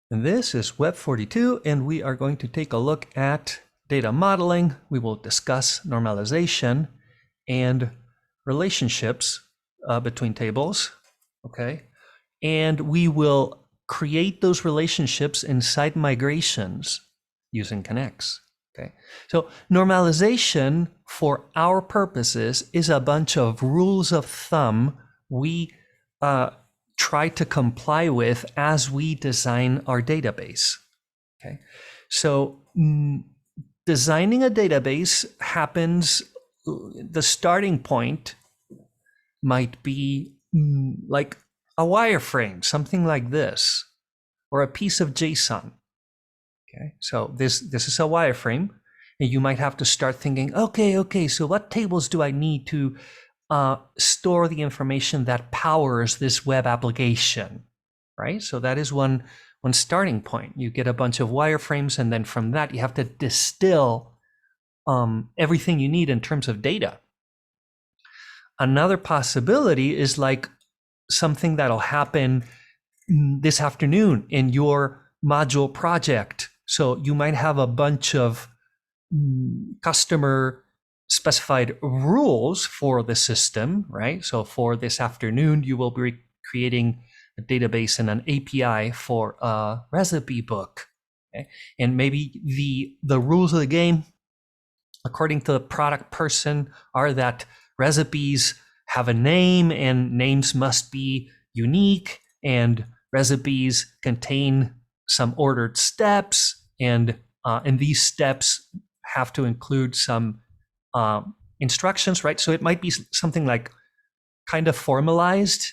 And this is Web 42, and we are going to take a look at data modeling. We will discuss normalization and relationships between tables, okay? And we will create those relationships inside migrations using connects, okay? So normalization for our purposes is a bunch of rules of thumb we try to comply with as we design our database. Okay, so designing a database happens, the starting point might be like a wireframe, something like this, or a piece of JSON. Okay, so this is a wireframe, and you might have to start thinking, okay, so what tables do I need to store the information that powers this web application, right? So that is one starting point. You get a bunch of wireframes, and then from that you have to distill everything you need in terms of data. Another possibility is like something that'll happen this afternoon in your module project. So you might have a bunch of customer specified rules for the system, right? So for this afternoon, you will be creating a database and an API for a recipe book. Okay? And maybe the rules of the game, according to the product person, are that recipes have a name and names must be unique, and recipes contain some ordered steps, and these steps have to include some instructions, right? So it might be something like kind of formalized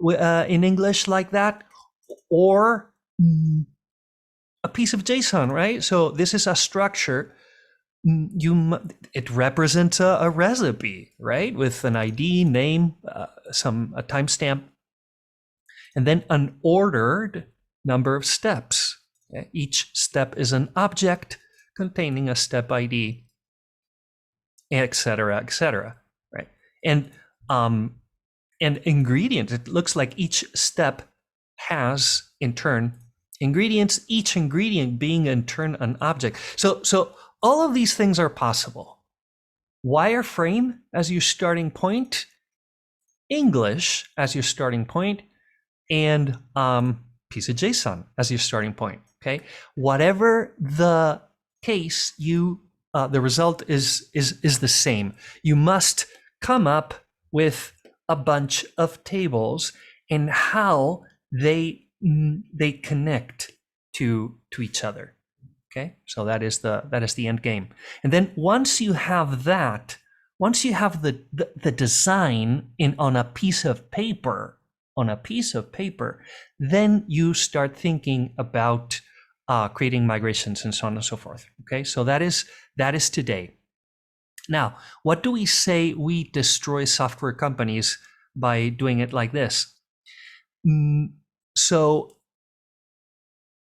in English like that, or a piece of JSON, right? So this is a structure. It represents a recipe, right? With an ID, name, a timestamp, and then an ordered number of steps. Okay? Each step is an object containing a step ID, et cetera, right? And ingredients, it looks like each step has, in turn, ingredients, each ingredient being, in turn, an object. So all of these things are possible. Wireframe as your starting point, English as your starting point, and piece of JSON as your starting point, okay? Whatever the case, the result is the same. You must come up with a bunch of tables and how they connect to each other. Okay, so that is the end game. And then once you have that, once you have the design on a piece of paper, then you start thinking about creating migrations and so on and so forth. Okay, so that is today. Now, what do we say we destroy software companies by doing it like this? So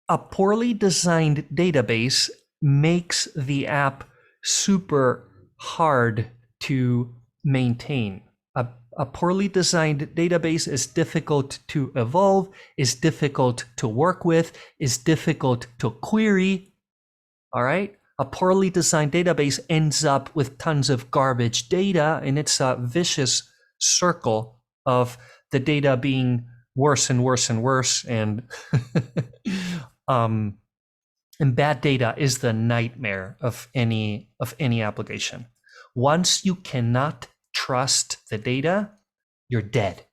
a poorly designed database makes the app super hard to maintain. A poorly designed database is difficult to evolve, is difficult to work with, is difficult to query. All right? A poorly designed database ends up with tons of garbage data, and it's a vicious circle of the data being worse and worse and worse, and bad data is the nightmare of any application. Once you cannot trust the data, you're dead.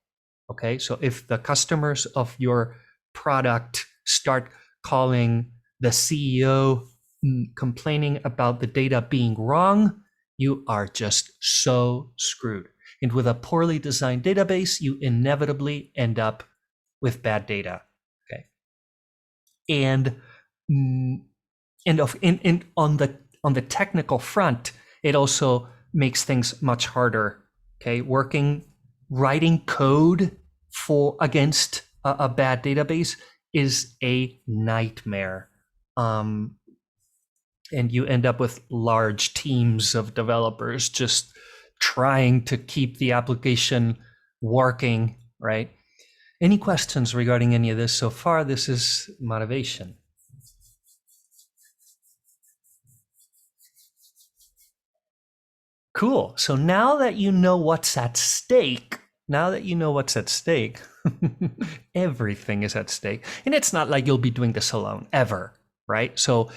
Okay, so if the customers of your product start calling the CEO complaining about the data being wrong, you are just so screwed. And with a poorly designed database, you inevitably end up with bad data. Okay, and on the technical front, it also makes things much harder. Okay, writing code against a bad database is a nightmare. And you end up with large teams of developers just trying to keep the application working, right? Any questions regarding any of this so far? This is motivation. Cool. So now that you know what's at stake, everything is at stake. And it's not like you'll be doing this alone ever, right? So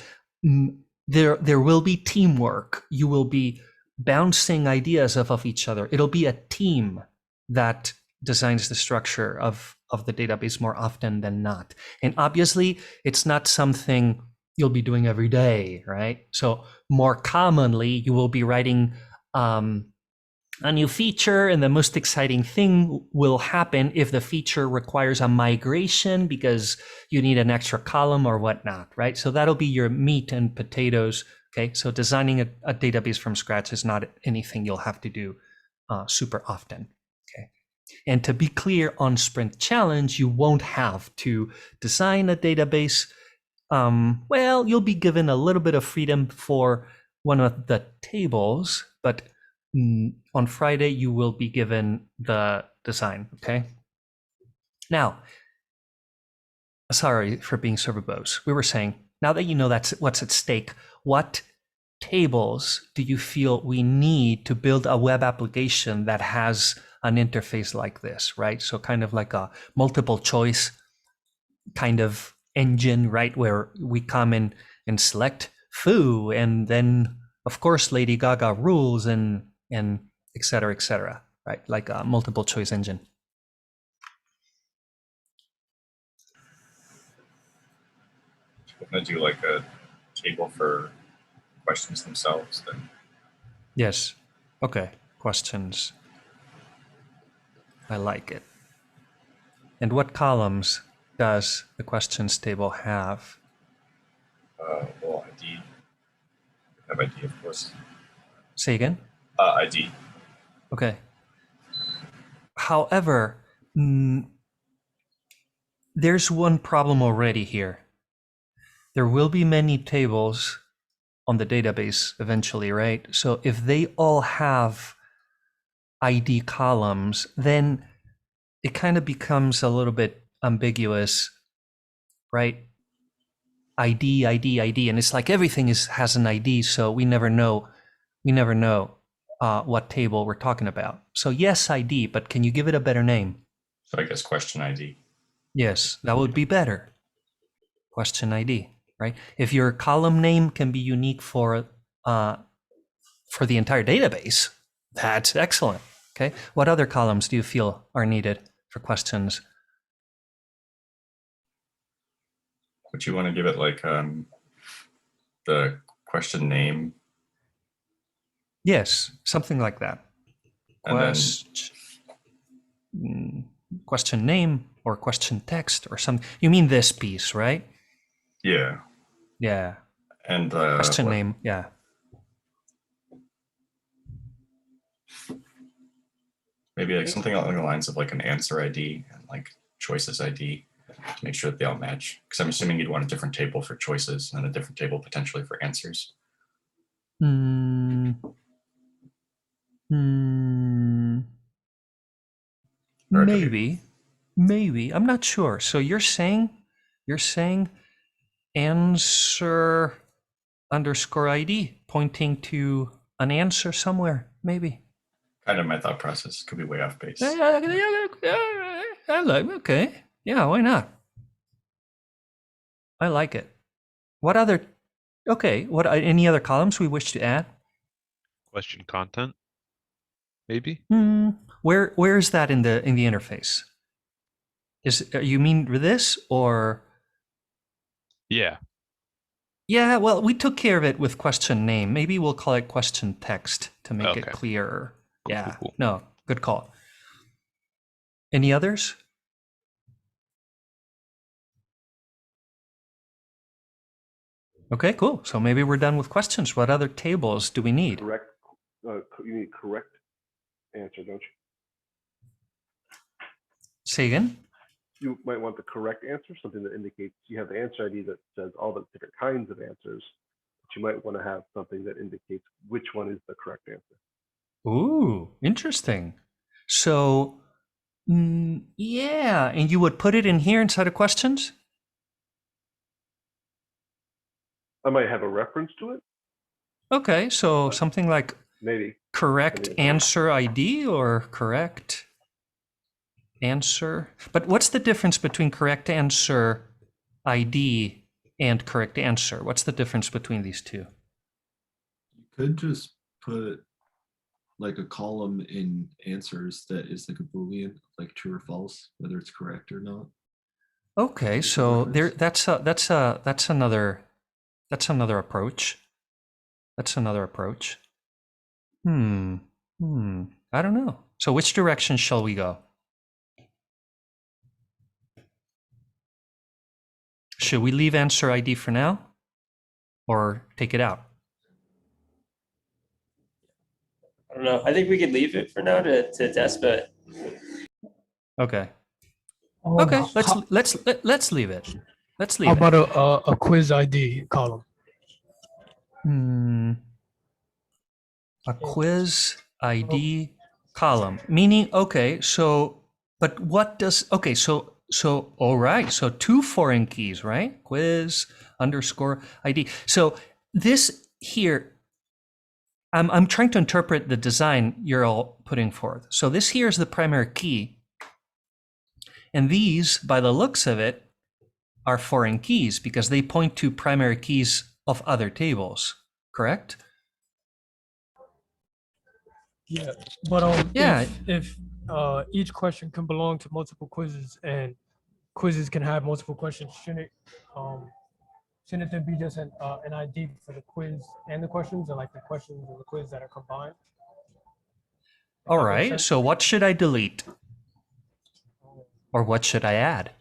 there will be teamwork. You will be bouncing ideas off of each other. It'll be a team that designs the structure of the database more often than not. And obviously, it's not something you'll be doing every day, right? So more commonly, you will be writing a new feature, and the most exciting thing will happen if the feature requires a migration because you need an extra column or whatnot, right? So that'll be your meat and potatoes. Okay, so designing a database from scratch is not anything you'll have to do super often. Okay, and to be clear, on Sprint Challenge, you won't have to design a database. Well, you'll be given a little bit of freedom for one of the tables, but on Friday, you will be given the design, okay? Now, sorry for being so verbose. We were saying, now that you know that's what's at stake, what tables do you feel we need to build a web application that has an interface like this, right? So kind of like a multiple choice kind of engine, right? Where we come in and select foo, and then of course Lady Gaga rules and et cetera, right? Like a multiple choice engine. I'm going to do like a table for questions themselves then. Yes. Okay. Questions. I like it. And what columns does the questions table have? Well, ID. Have ID, of course. Say again? ID. Okay. However, there's one problem already here. There will be many tables on the database eventually, right? So if they all have ID columns, then it kind of becomes a little bit ambiguous, right? ID, and it's like everything has an ID, so we never know what table we're talking about. So yes, ID, but can you give it a better name? So I guess question ID. Yes, that would be better. Question ID, right? If your column name can be unique for the entire database, that's excellent. Okay, what other columns do you feel are needed for questions? Would you want to give it like the question name? Yes, something like that. Question name or question text or something. You mean this piece, right? Yeah. Yeah. And question name, yeah. Maybe like something along the lines of like an answer ID and like choices ID to make sure that they all match. Because I'm assuming you'd want a different table for choices and a different table potentially for answers. Maybe. I'm not sure. So you're saying answer underscore ID pointing to an answer somewhere, maybe. Kind of my thought process. Could be way off base. Okay. Yeah, why not? I like it. What other? Okay. What? Any other columns we wish to add? Question content, maybe. Where is that in the interface? You mean this or? Yeah. Yeah. Well, we took care of it with question name. Maybe we'll call it question text to make it clearer. Yeah. Cool. No. Good call. Any others? Okay, cool. So maybe we're done with questions. What other tables do we need? Correct. You need correct answer, don't you? Say again? You might want the correct answer, something that indicates you have the answer ID that says all the different kinds of answers. But you might want to have something that indicates which one is the correct answer. Ooh, interesting. So Yeah, and you would put it in here inside of questions? I might have a reference to it, Okay, so something like maybe. correct answer ID or correct answer. But what's the difference between correct answer ID and correct answer? What's the difference between these two? You could just put like a column in answers that is like a Boolean, like true or false, whether it's correct or not. Okay, That's a so there reference. that's another approach. That's another approach. I don't know. So which direction shall we go? Should we leave answer ID for now or take it out? I don't know. I think we could leave it for now to test, but Okay. Um, Okay, how, let's leave it. Let's leave how it. about a quiz ID column? A quiz ID column, meaning, okay, so, but what does, okay, so, all right, so 2 foreign keys, right? Quiz underscore ID. So this here, I'm trying to interpret the design you're all putting forth. So this here is the primary key. And these, by the looks of it, are foreign keys because they point to primary keys of other tables, correct? Yeah, but Yeah. if each question can belong to multiple quizzes and quizzes can have multiple questions, shouldn't there be just an ID for the quiz and the questions, and like the questions and the quiz that are combined? If All that makes right, sense? so what should I delete? Or what should I add?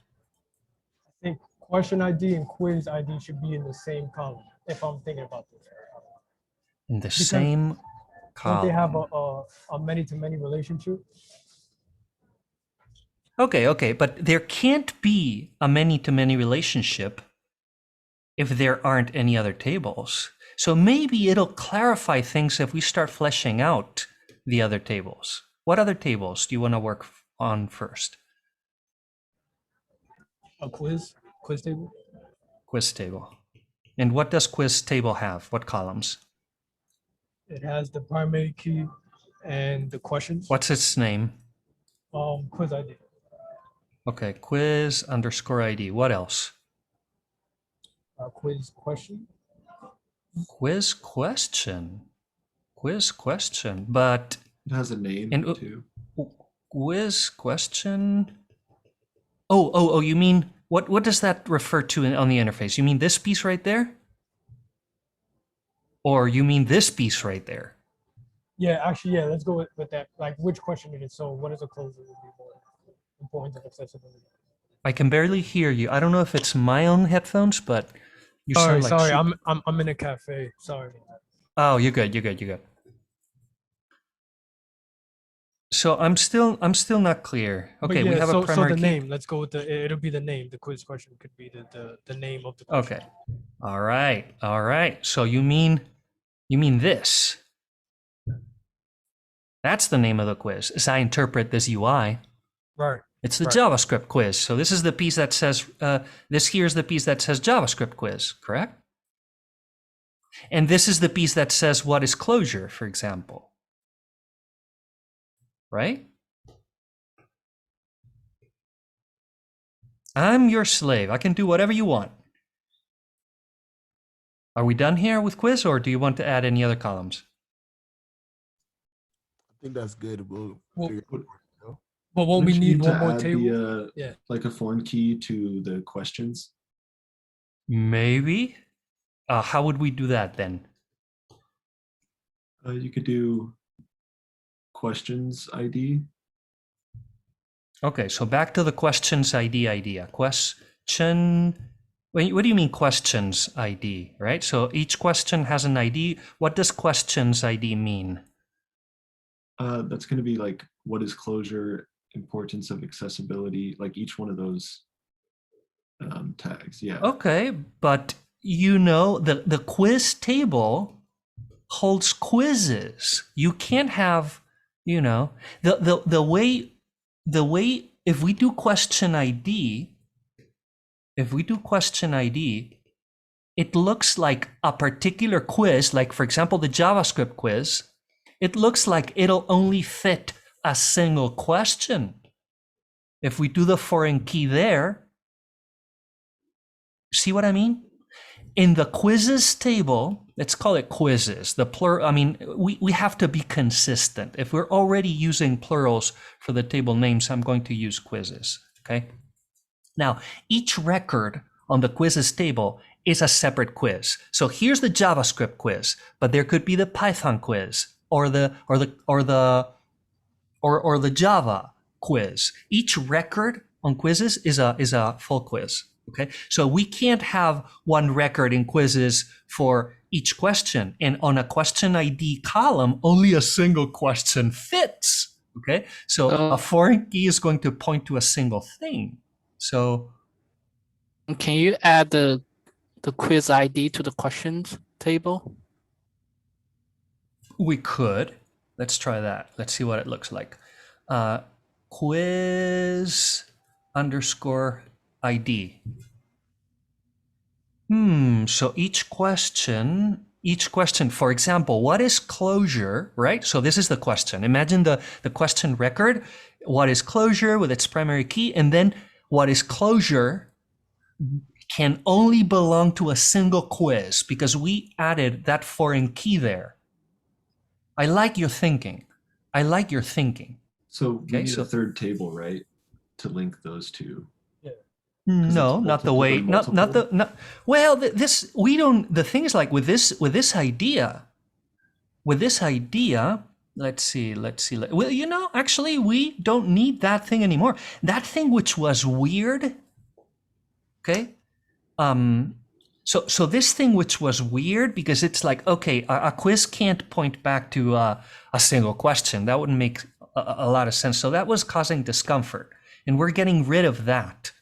I think question ID and quiz ID should be in the same column. If I'm thinking about this, In the Because same don't they have column. a many-to-many relationship? Okay, but there can't be a many-to-many relationship if there aren't any other tables. So maybe it'll clarify things if we start fleshing out the other tables. What other tables do you want to work on first? A quiz table. Quiz table. And what does quiz table have? What columns? It has the primary key and the questions. What's its name? Quiz ID. Okay, quiz underscore ID. What else? Quiz question. Quiz question. Quiz question. But It has a name And, too. quiz question. Oh, you mean what does that refer to on the interface? You mean this piece right there? Or you mean this piece right there? Yeah, actually, yeah. Let's go with that. Like, which question it is. So, what is a closer would be more important of accessibility? I can barely hear you. I don't know if it's my own headphones, but you Sorry, sound like sorry. I'm in a cafe. Sorry. Oh, you're good. So I'm still not clear. But Okay, yeah, we have so, a primary so the key. name. Let's go with it'll be the name. The quiz question could be the name of the question. Okay. All right. So you mean this? That's the name of the quiz, as I interpret this UI. Right. It's the Right. JavaScript quiz. So this is the piece that says, this here is the piece that says JavaScript quiz, correct? And this is the piece that says what is closure, for example. Right? I'm your slave. I can do whatever you want. Are we done here with quiz, or do you want to add any other columns? I think that's good. We'll Well, figure it out. But won't we Don't you need to one more add table? The, Yeah. like a foreign key to the questions. Maybe. How would we do that then? You could do questions ID. Okay, so back to the questions ID idea. Question. What do you mean questions ID, right? So each question has an ID. What does questions ID mean? That's going to be like what is closure, importance of accessibility, like each one of those tags. Yeah. Okay, but you know the quiz table holds quizzes. You can't have, the way the way, if we do question ID, it looks like a particular quiz, like for example, the JavaScript quiz, it looks like it'll only fit a single question. If we do the foreign key there, see what I mean? In the quizzes table, let's call it quizzes, the plural, I mean, we have to be consistent. If we're already using plurals for the table names, I'm going to use quizzes, okay? Now, each record on the quizzes table is a separate quiz. So here's the JavaScript quiz, but there could be the Python quiz or the Java quiz. Each record on quizzes is a full quiz. Okay, so we can't have one record in quizzes for each question, and on a question ID column, only a single question fits. Okay, so a foreign key is going to point to a single thing. So can you add the quiz ID to the questions table? We could. Let's try that. Let's see what it looks like. Quiz underscore ID. So each question, for example, what is closure, right? So this is the question. Imagine the question record. What is closure with its primary key? And then what is closure can only belong to a single quiz because we added that foreign key there. I like your thinking. So we need a third table, right, to link those two. No, not the way. Well, this we don't. The thing is, like with this idea. Let's see. Well, you know, actually, we don't need that thing anymore. That thing which was weird. Okay. So this thing which was weird because it's like, okay, a quiz can't point back to a single question. That wouldn't make a lot of sense. So that was causing discomfort, and we're getting rid of that.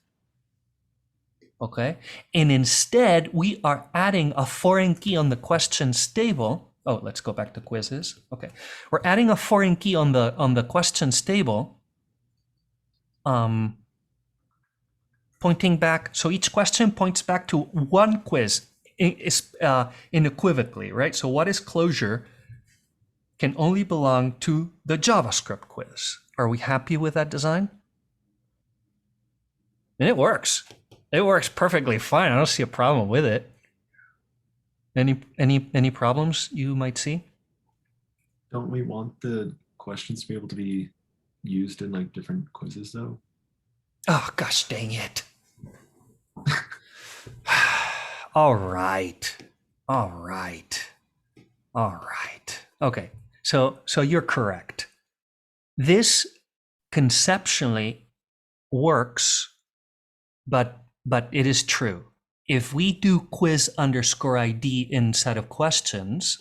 Okay, and instead we are adding a foreign key on the questions table. Oh, let's go back to quizzes. Okay, we're adding a foreign key on the questions table, pointing back. So each question points back to one quiz, unequivocally, right? So what is closure can only belong to the JavaScript quiz. Are we happy with that design? And it works. It works perfectly fine. I don't see a problem with it. Any problems you might see? Don't we want the questions to be able to be used in like different quizzes though? Oh gosh, dang it. All right. Okay. So you're correct. This conceptually works, but it is true. If we do quiz underscore ID inside of questions,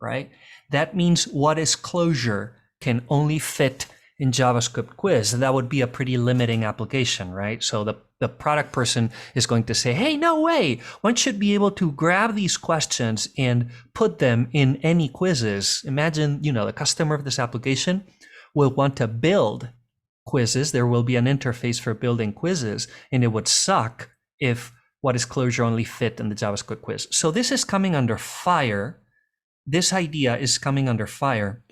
right, that means what is closure can only fit in JavaScript quiz. That would be a pretty limiting application, right? So the product person is going to say, hey, no way. One should be able to grab these questions and put them in any quizzes. Imagine, the customer of this application will want to build quizzes. There will be an interface for building quizzes, and it would suck if what is closure only fit in the JavaScript quiz. So this is coming under fire. This idea is coming under fire.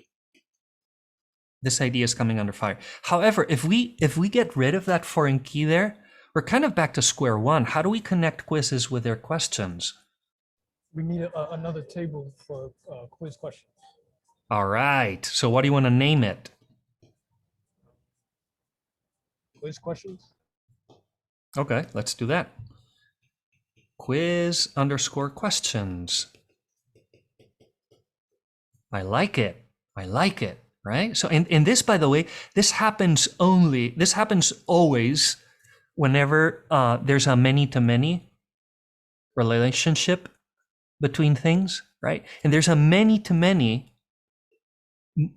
However, if we get rid of that foreign key there, we're kind of back to square one. How do we connect quizzes with their questions? We need another table for quiz questions. All right. So what do you want to name it? Quiz questions. Okay, let's do that. Quiz underscore questions. I like it, right? So, and this, by the way, this happens always whenever there's a many-to-many relationship between things, right? And there's a many-to-many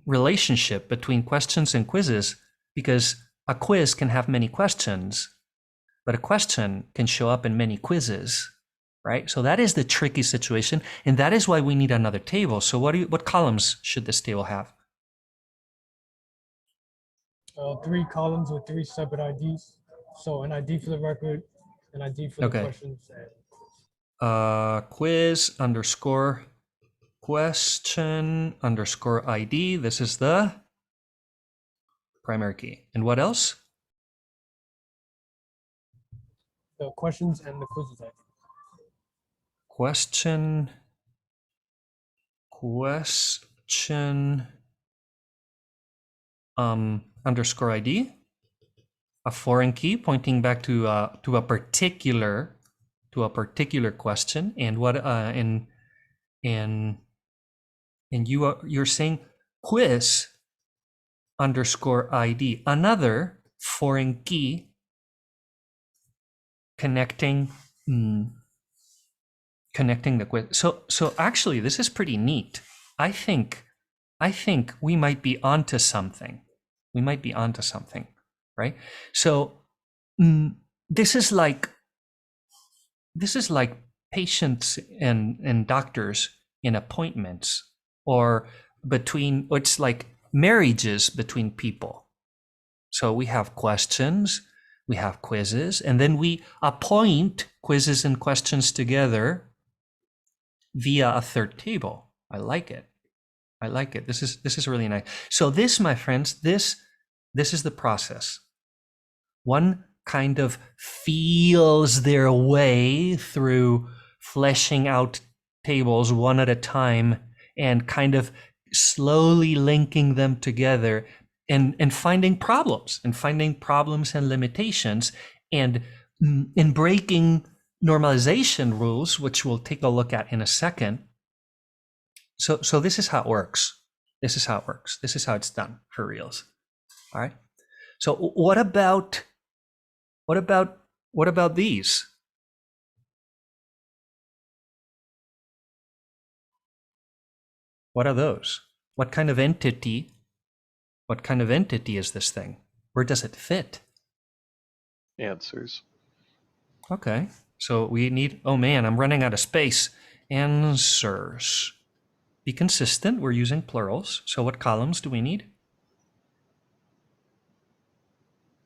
relationship between questions and quizzes because a quiz can have many questions, but a question can show up in many quizzes, right? So that is the tricky situation, and that is why we need another table. So what columns should this table have? 3 columns with 3 separate IDs. So an ID for the record, an ID for the Okay. questions, and Quiz underscore question underscore ID. This is the primary key. And what else? the questions and the quizzes ID. Question underscore ID, a foreign key pointing back to a particular question. And what and you're saying quiz underscore ID, another foreign key connecting the quiz. So actually, this is pretty neat. I think we might be onto something. Right? So this is like patients and doctors in appointments, or it's like marriages between people. So we have questions, we have quizzes, and then we appoint quizzes and questions together via a third table. I like it. This is really nice. So this, my friends, this is the process. One kind of feels their way through fleshing out tables one at a time and kind of slowly linking them together and finding problems and limitations and breaking normalization rules, which we'll take a look at in a second. So this is how it works. This is how it's done for reals. All right. So what about these? What are those? What kind of entity is this thing? Where does it fit? Answers. Okay. So we need, oh man, I'm running out of space. Answers. Be consistent. We're using plurals. So what columns do we need?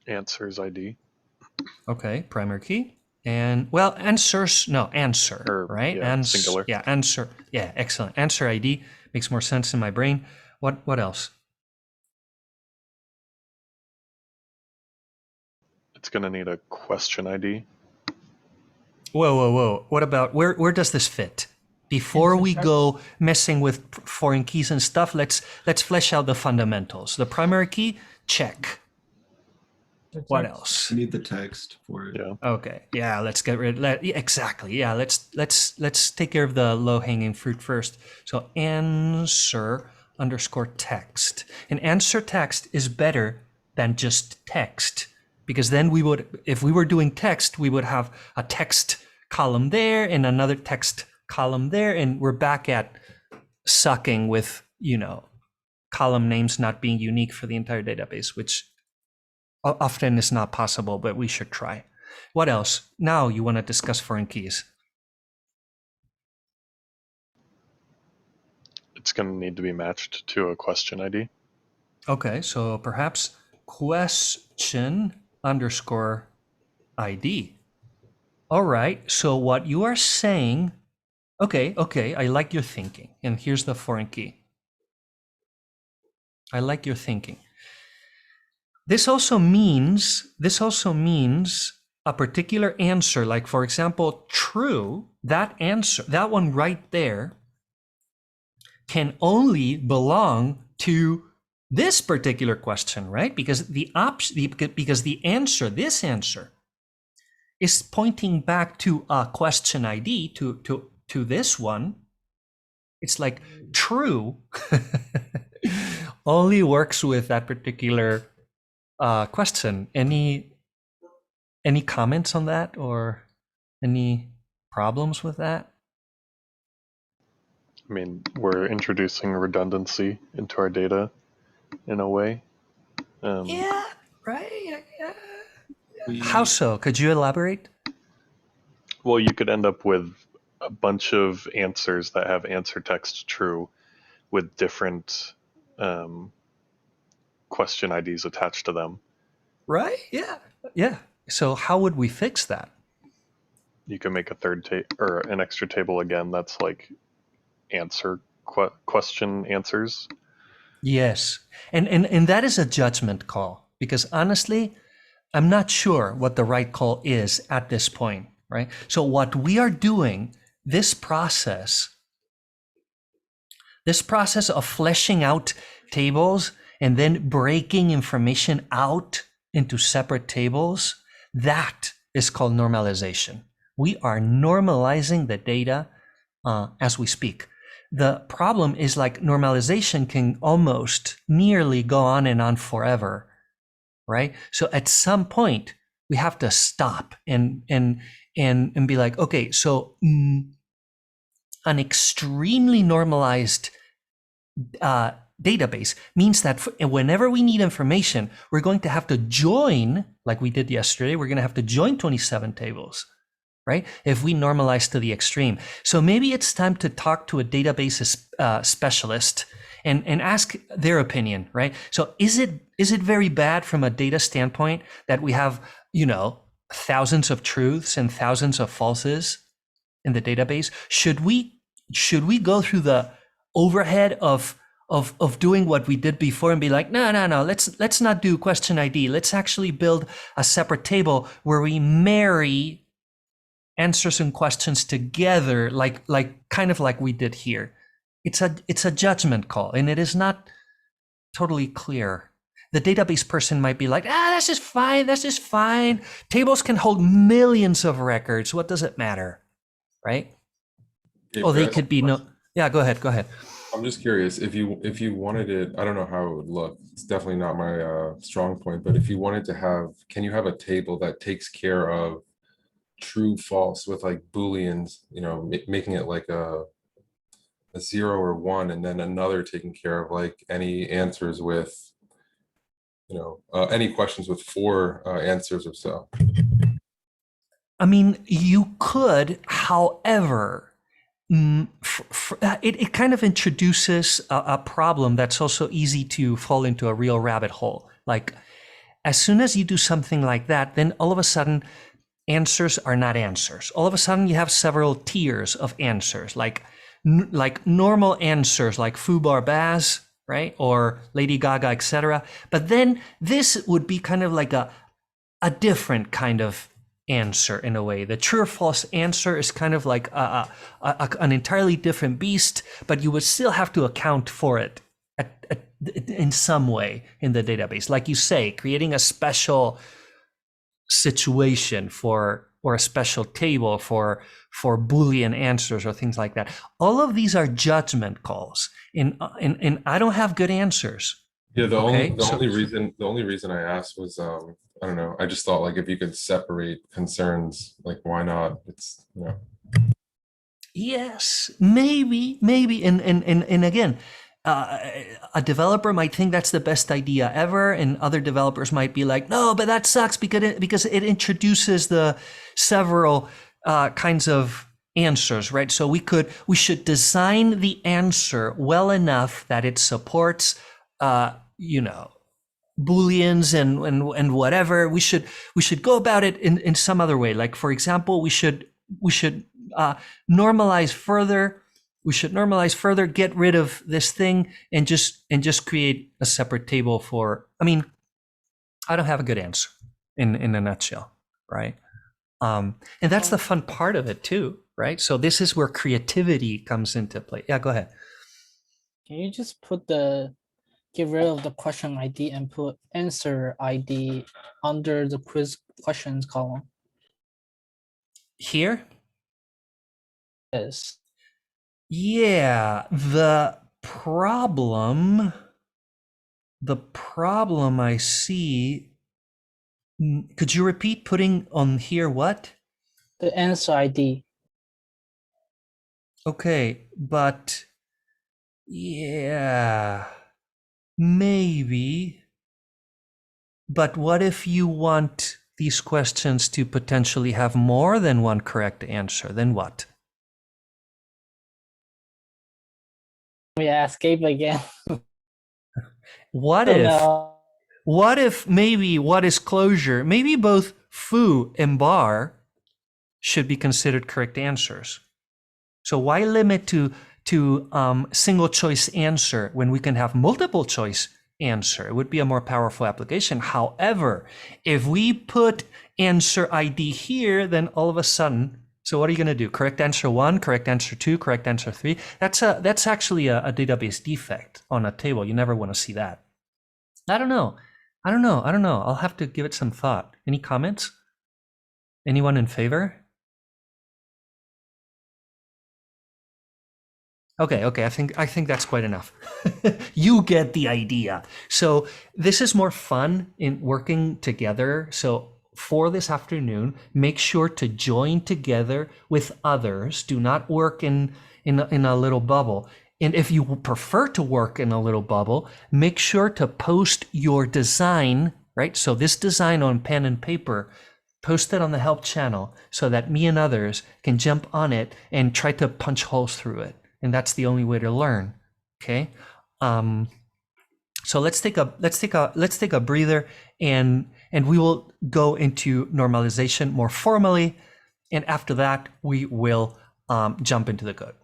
Answers ID. Okay, primary key. And well, answers, no, answer, right? Yeah, singular. Yeah, answer. Yeah, excellent. Answer ID makes more sense in my brain. What else? It's going to need a question ID. Whoa. What about, where does this fit? Before we go messing with foreign keys and stuff, let's flesh out the fundamentals. The primary key, check. What else? I need the text for it. Yeah. Okay. Yeah. Let's get rid. Exactly. Yeah. Let's take care of the low-hanging fruit first. So answer underscore text. And answer text is better than just text, because then if we were doing text, we would have a text column there and another text column there, and we're back at sucking with column names not being unique for the entire database, which often is not possible, but we should try. What else? Now you want to discuss foreign keys. It's going to need to be matched to a question ID. Okay, so perhaps question underscore ID. All right, so what you are saying, okay, I like your thinking. And here's the foreign key. I like your thinking. This also means a particular answer, like for example, true, that answer, that one right there, can only belong to this particular question, right? Because this answer is pointing back to a question ID, to this one. It's like true only works with that particular question. Any comments on that, or any problems with that? I mean, we're introducing redundancy into our data in a way. Yeah, right. How so? Could you elaborate? Well, you could end up with a bunch of answers that have answer text true with different question IDs attached to them. Right? Yeah. Yeah. So how would we fix that? You can make a third or an extra table again that's like question answers. Yes. And that is a judgment call, because honestly, I'm not sure what the right call is at this point, right? So what we are doing, this process of fleshing out tables and then breaking information out into separate tables, that is called normalization. We are normalizing the data as we speak. The problem is, like, normalization can almost nearly go on and on forever, right? So at some point we have to stop and be like, okay, so an extremely normalized database means that whenever we need information, we're going to have to join, like we did yesterday, we're going to have to join 27 tables, right? If we normalize to the extreme. So maybe it's time to talk to a database specialist and ask their opinion, right? So is it very bad from a data standpoint that we have, thousands of truths and thousands of falses in the database? Should we go through the overhead of doing what we did before and be like, no, let's not do question ID. Let's actually build a separate table where we marry answers and questions together, like kind of like we did here. It's a judgment call, and it is not totally clear. The database person might be like, that's just fine. Tables can hold millions of records. What does it matter, right? They could be no. Yeah, go ahead. I'm just curious if you wanted it. I don't know how it would look. It's definitely not my strong point. But if you wanted to have, can you have a table that takes care of true, false with like Booleans? Making it like a 0 or 1, and then another taking care of like any answers with, any questions with 4 answers or so. I mean, you could, however, it kind of introduces a problem that's also easy to fall into a real rabbit hole. Like, as soon as you do something like that, then all of a sudden answers are not answers. All of a sudden you have several tiers of answers, like normal answers like Foobar Baz, right? Or Lady Gaga, etc. But then this would be kind of like a different kind of answer in a way. The true or false answer is kind of like an entirely different beast, but you would still have to account for it in some way in the database. Like you say, creating a special situation or a special table for Boolean answers or things like that. All of these are judgment calls, and I don't have good answers. Yeah, the only reason I asked was I don't know. I just thought, like, if you could separate concerns, like, why not? It's Yes, maybe, and again, a developer might think that's the best idea ever, and other developers might be like, no, but that sucks because it introduces the several kinds of answers, right? So we should design the answer well enough that it supports, Booleans and whatever. We should go about it in some other way. Like, for example, we should normalize further. We should normalize further, get rid of this thing, and just create a separate table for. I mean, I don't have a good answer in a nutshell, right? And that's the fun part of it too, right? So this is where creativity comes into play. Yeah, go ahead. Can you just get rid of the question ID and put answer ID under the quiz questions column? Here? Yes. Yeah, the problem I see, could you repeat putting on here what? The answer ID. Okay, but yeah, maybe. But what if you want these questions to potentially have more than one correct answer? Then what? We ask Gabe again. What What if maybe what is closure? Maybe both foo and bar should be considered correct answers. So why limit to single choice answer when we can have multiple choice answer? It would be a more powerful application. However, if we put answer ID here, then all of a sudden, so what are you going to do? Correct answer 1, correct answer 2, correct answer 3. That's actually a database defect on a table. You never want to see that. I don't know. I'll have to give it some thought. Any comments? Anyone in favor? Okay, I think that's quite enough. You get the idea. So this is more fun in working together. So for this afternoon, make sure to join together with others. Do not work in a little bubble. And if you prefer to work in a little bubble, make sure to post your design, right? So this design on pen and paper, post it on the help channel so that me and others can jump on it and try to punch holes through it. And that's the only way to learn. Okay. So let's take a breather, and we will go into normalization more formally. And after that, we will jump into the code.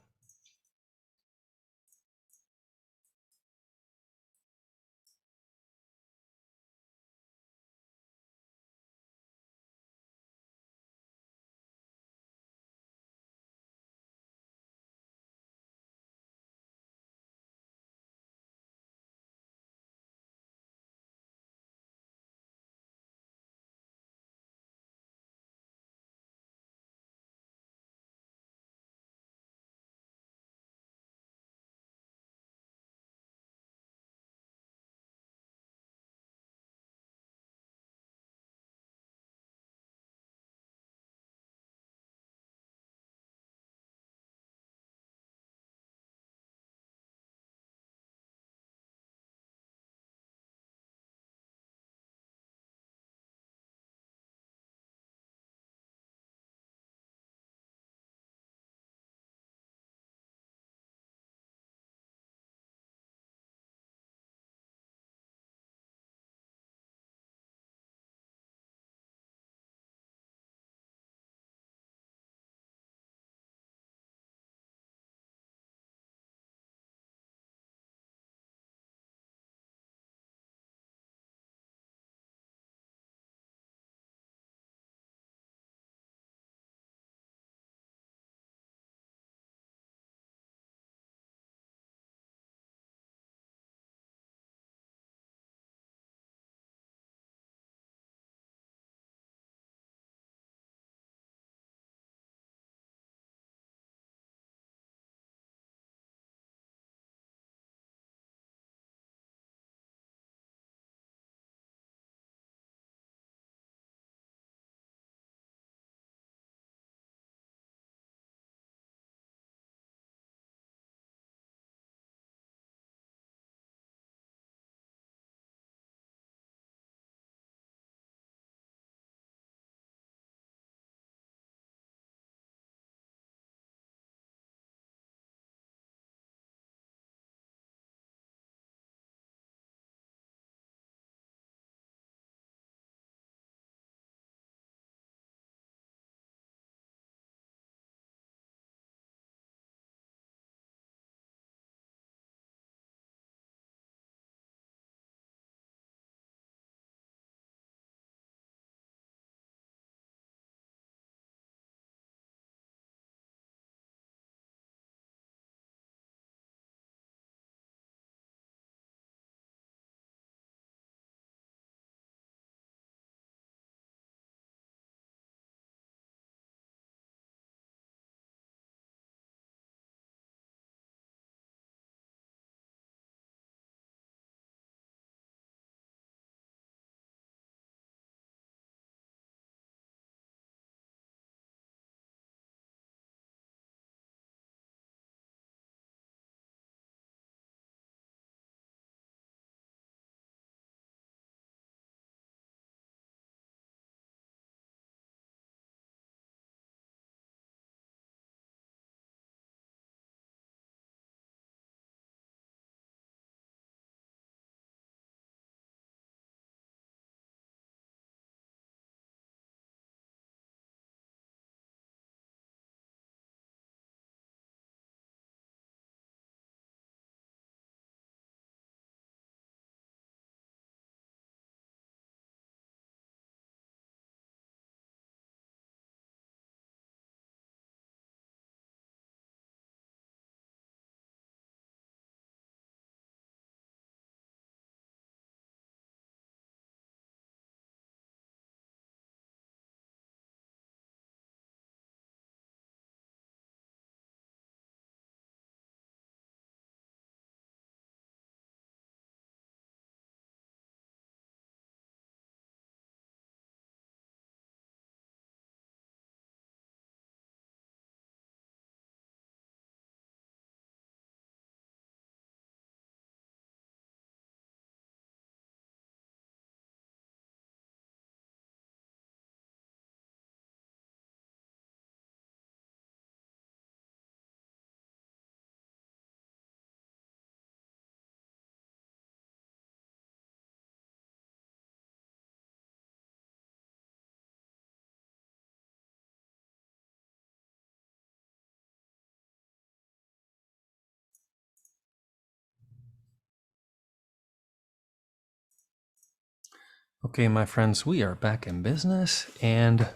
Okay, my friends, we are back in business and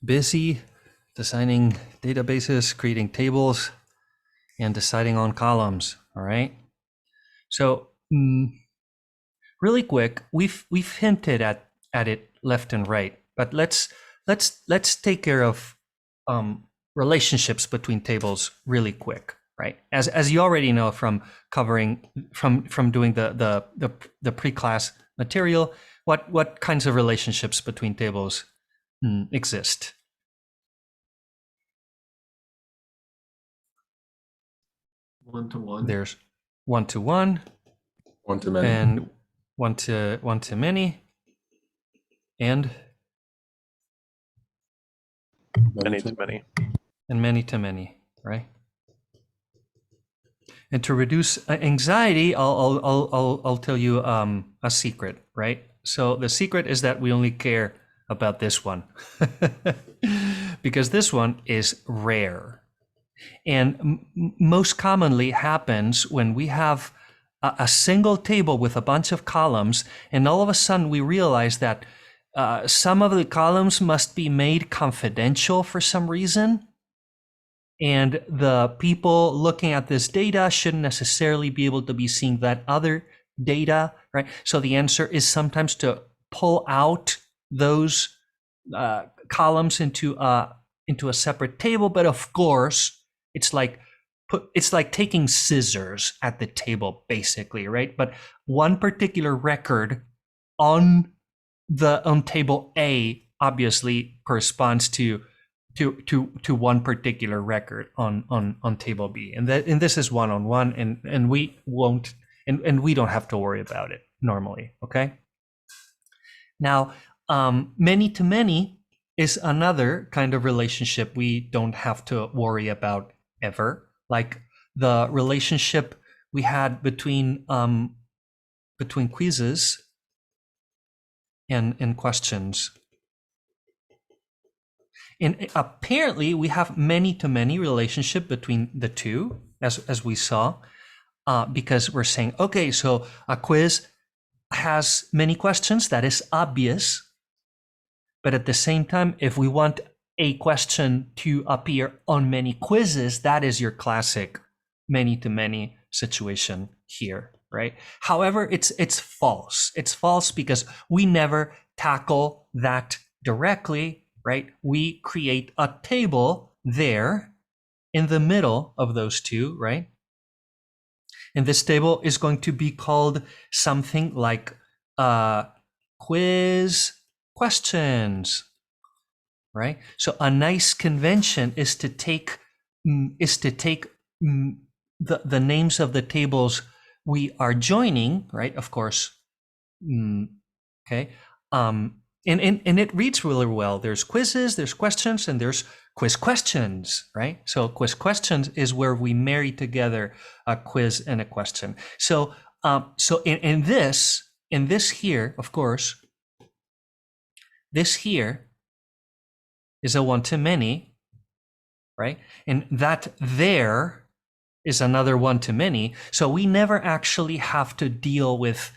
busy designing databases, creating tables, and deciding on columns. All right. So, really quick, we've hinted at it left and right, but let's take care of relationships between tables really quick, right? As you already know from covering from doing the pre-class material, what kinds of relationships between tables exist? One-to-one. There's one-to-one, One-to-many. and one-to-many, and Many-to-many. and many-to-many, right? And to reduce anxiety, I'll tell you a secret, right? So the secret is that we only care about this one because this one is rare, and most commonly happens when we have a single table with a bunch of columns, and all of a sudden we realize that some of the columns must be made confidential for some reason. And the people looking at this data shouldn't necessarily be able to be seeing that other data, right? So the answer is sometimes to pull out those columns into a separate table. But of course, it's like taking scissors at the table, basically, right? But one particular record on table A obviously corresponds to one particular record on table B, and this is one-on-one, and we won't and we don't have to worry about it normally. Okay. Now, many-to-many is another kind of relationship we don't have to worry about ever, like the relationship we had between quizzes and questions. And apparently we have many-to-many relationship between the two, as we saw, because we're saying, okay, so a quiz has many questions, that is obvious. But at the same time, if we want a question to appear on many quizzes, that is your classic many-to-many situation here, right? However, it's false. It's false because we never tackle that directly, right? We create a table there in the middle of those two, right? And this table is going to be called something like quiz questions, right? So a nice convention is to take the names of the tables we are joining, right? Of course, okay. And it reads really well. There's quizzes, there's questions, and there's quiz questions, right? So quiz questions is where we marry together a quiz and a question. So in this here, of course, this here is a one-to-many, right? And that there is another one-to-many. So we never actually have to deal with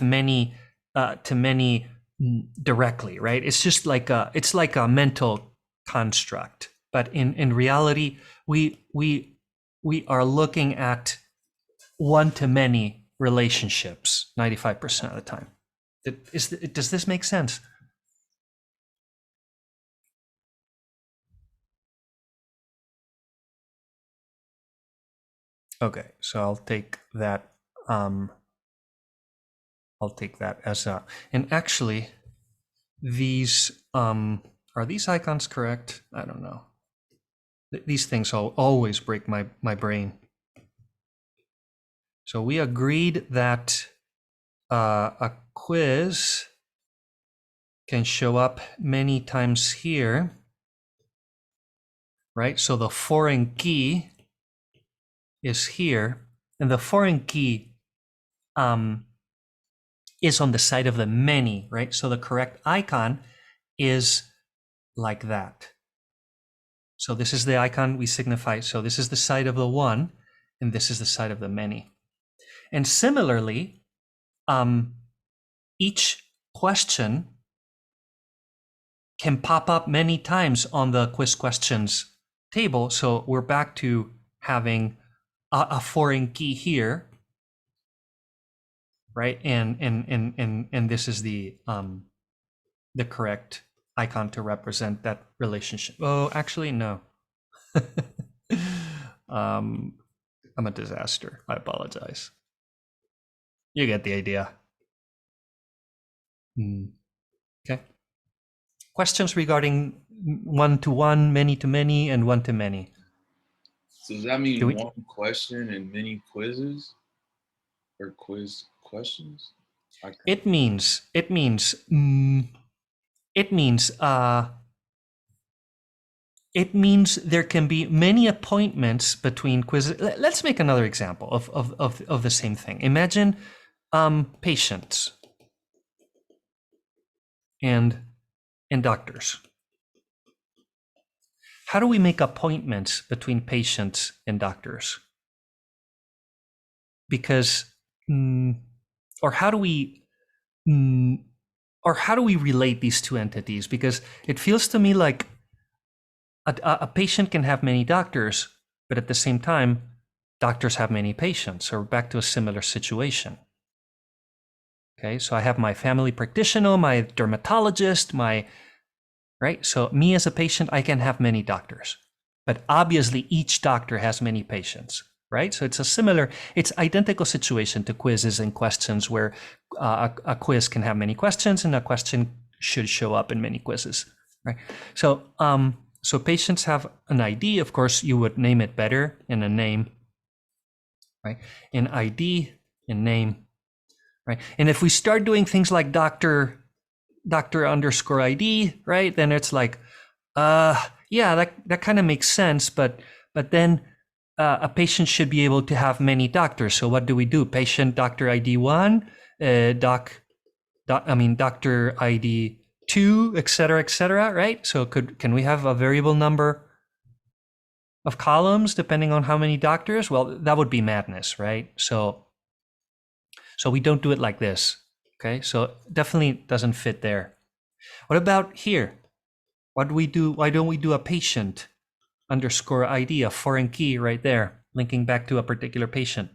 many to many directly, right? It's just like a mental construct. But in reality, we are looking at one-to-many relationships 95% of the time. Does this make sense? Okay, so I'll take that as a, and actually these are these icons correct? I don't know. These things always break my brain. So we agreed that a quiz can show up many times here, right? So the foreign key is here, and the foreign key is on the side of the many, right? So the correct icon is like that. So this is the icon we signify. So this is the side of the one, and this is the side of the many. And similarly, each question can pop up many times on the quiz questions table. So we're back to having a foreign key here, right? And this is the correct icon to represent that relationship. Oh, actually, no. I'm a disaster. I apologize. You get the idea. Okay. Questions regarding one-to-one, many-to-many, and one-to-many? So does that mean Do we- one question and many quizzes? Or quiz questions? It means there can be many appointments between quizzes. Let's make another example of the same thing. Imagine patients and doctors. How do we make appointments between patients and doctors? Because or how do we relate these two entities? Because it feels to me like a patient can have many doctors, but at the same time, doctors have many patients. So we're back to a similar situation. Okay, so I have my family practitioner, my dermatologist, right? So me as a patient, I can have many doctors, but obviously each doctor has many patients, right? So it's identical situation to quizzes and questions where a quiz can have many questions and a question should show up in many quizzes, right? So, so patients have an ID. Of course, you would name it better in a name, right? In ID, in name, right? And if we start doing things like doctor underscore ID, right? Then it's like, yeah, that kind of makes sense. But then a patient should be able to have many doctors. So what do we do? Patient doctor ID 1, doctor ID 2, et cetera, right? So can we have a variable number of columns depending on how many doctors? Well, that would be madness, right? So we don't do it like this. Okay, so definitely doesn't fit there. What about here? What do we do? Why don't we do a patient underscore ID, a foreign key right there, linking back to a particular patient?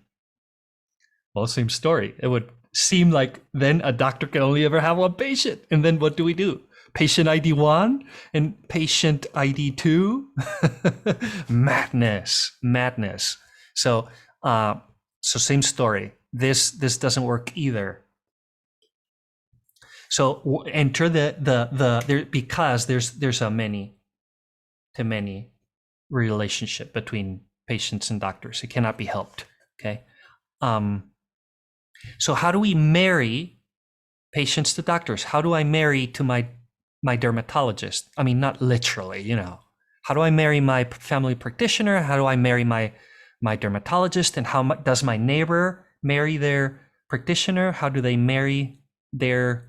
Well, same story. It would seem like then a doctor can only ever have one patient. And then what do we do? Patient ID 1 and patient ID 2? Madness. So same story. This doesn't work either. So enter there because there's a many to many relationship between patients and doctors. It cannot be helped. Okay. So how do we marry patients to doctors? How do I marry to my dermatologist? I mean, not literally, you know. How do I marry my family practitioner? How do I marry my dermatologist? And how does my neighbor marry their practitioner? How do they marry their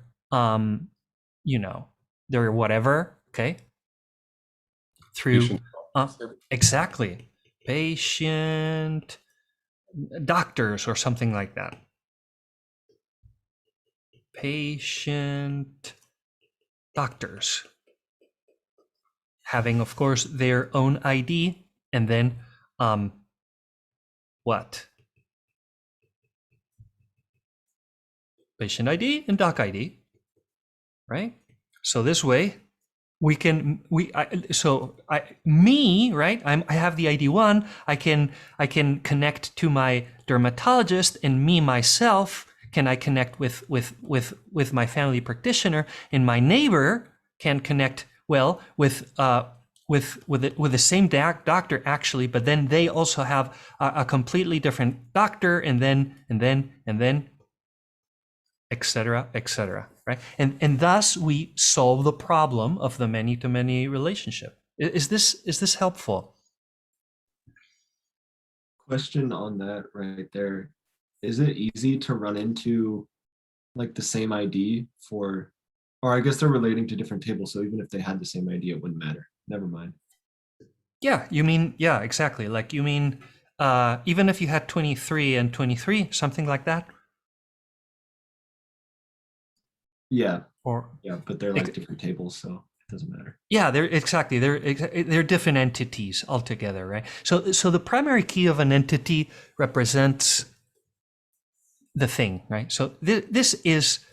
their whatever? Okay. Through exactly patient doctors or something like that. Patient doctors having, of course, their own ID, and then what? Patient ID and doc ID, right? So this way we can right? I have the ID 1. I can connect to my dermatologist, and me myself I connect with my family practitioner, and my neighbor can connect with the same doctor actually, but then they also have a completely different doctor, and then et cetera, right? And thus we solve the problem of the many-to-many relationship. Is this helpful? Question on that right there. Is it easy to run into like the same ID or I guess they're relating to different tables, so even if they had the same ID, it wouldn't matter. Never mind. Yeah, exactly. Like you mean even if you had 23 and 23, something like that? Yeah, Or yeah, but they're like different tables, so it doesn't matter. yeah, they're different entities altogether, right? So the primary key of an entity represents the thing, right? So this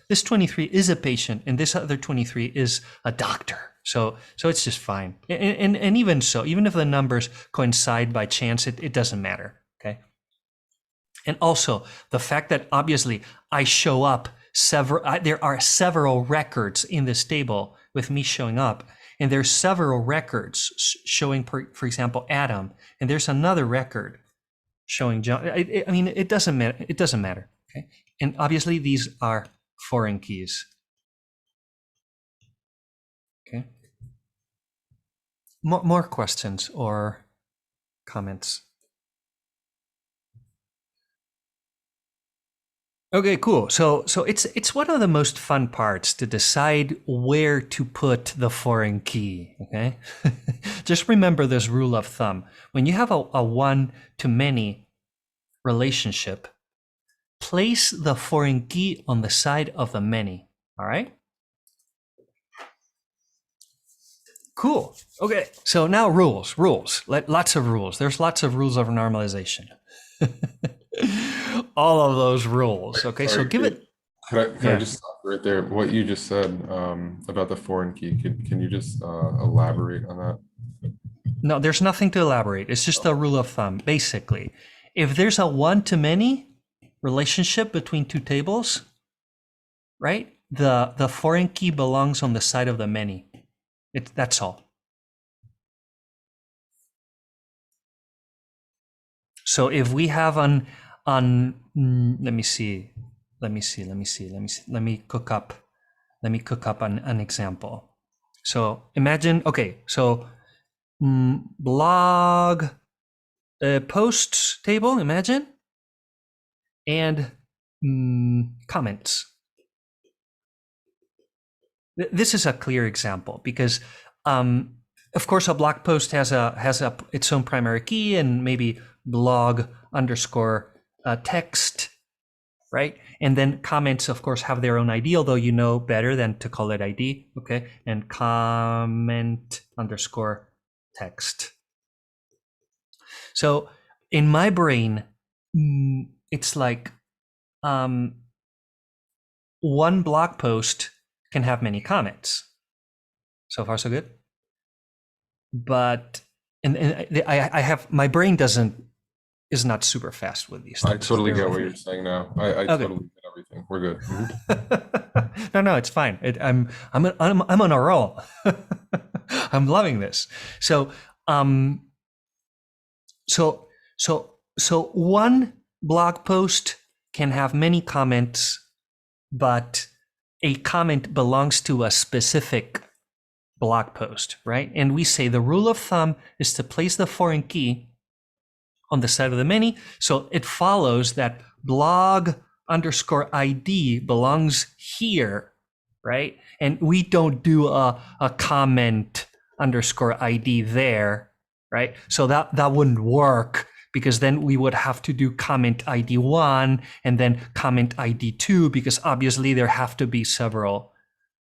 23 is a patient, and this other 23 is a doctor. So it's just fine. And even so, even if the numbers coincide by chance, it doesn't matter. Okay. And also the fact that obviously I show up there are several records in this table with me showing up, and there's several records showing, for example, Adam, and there's another record showing John. I mean, it doesn't matter. It doesn't matter. Okay. And obviously these are foreign keys. Okay. More questions or comments? Okay, cool. So it's one of the most fun parts to decide where to put the foreign key. Okay, just remember this rule of thumb: when you have a one-to-many relationship, place the foreign key on the side of the many. All right. Cool. Okay. So now rules. Lots of rules. There's lots of rules of normalization. All of those rules. Okay. Sorry, So give it. Can I just stop right there? What you just said about the foreign key, can you just elaborate on that? No, there's nothing to elaborate. It's just a rule of thumb. Basically, if there's a one-to-many relationship between two tables, right? The foreign key belongs on the side of the many. That's all. So if we have let me cook up an example. So imagine, okay, so blog posts table, imagine, and comments. This is a clear example because, of course, a blog post has its own primary key and maybe blog underscore text, right? And then comments, of course, have their own ID, although you know better than to call it ID, okay? And comment underscore text. So in my brain, it's like one blog post can have many comments. So far, so good. But and I have my brain is not super fast with these things. I totally get what you're saying now. I okay. Totally get everything. We're good. Mm-hmm. No, it's fine. I'm on a roll. I'm loving this. So one blog post can have many comments, but a comment belongs to a specific blog post, right? And we say the rule of thumb is to place the foreign key on the side of the many. So it follows that blog underscore ID belongs here, right? And we don't do a comment underscore ID there, right? So that wouldn't work because then we would have to do comment ID 1 and then comment ID 2 because obviously there have to be several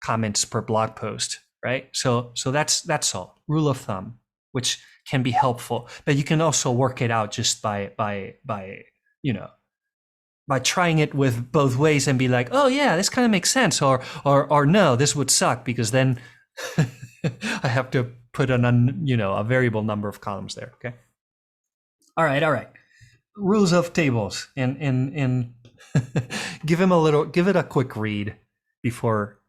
comments per blog post, right? So that's all. Rule of thumb, which can be helpful, but you can also work it out just by trying it with both ways and be like, oh yeah, this kind of makes sense, or no, this would suck because then I have to put a variable number of columns there. Okay. All right. Rules of tables, and give it a quick read before.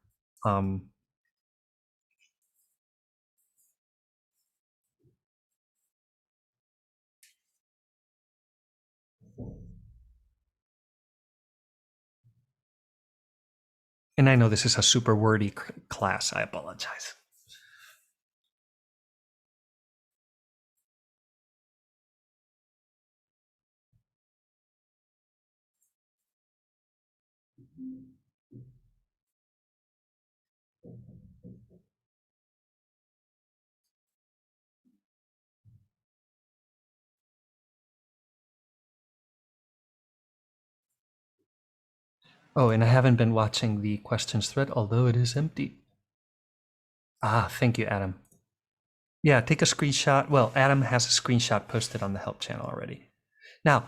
And I know this is a super wordy class. I apologize. Oh, and I haven't been watching the questions thread, although it is empty. Ah, thank you, Adam. Yeah, take a screenshot. Well, Adam has a screenshot posted on the help channel already. Now,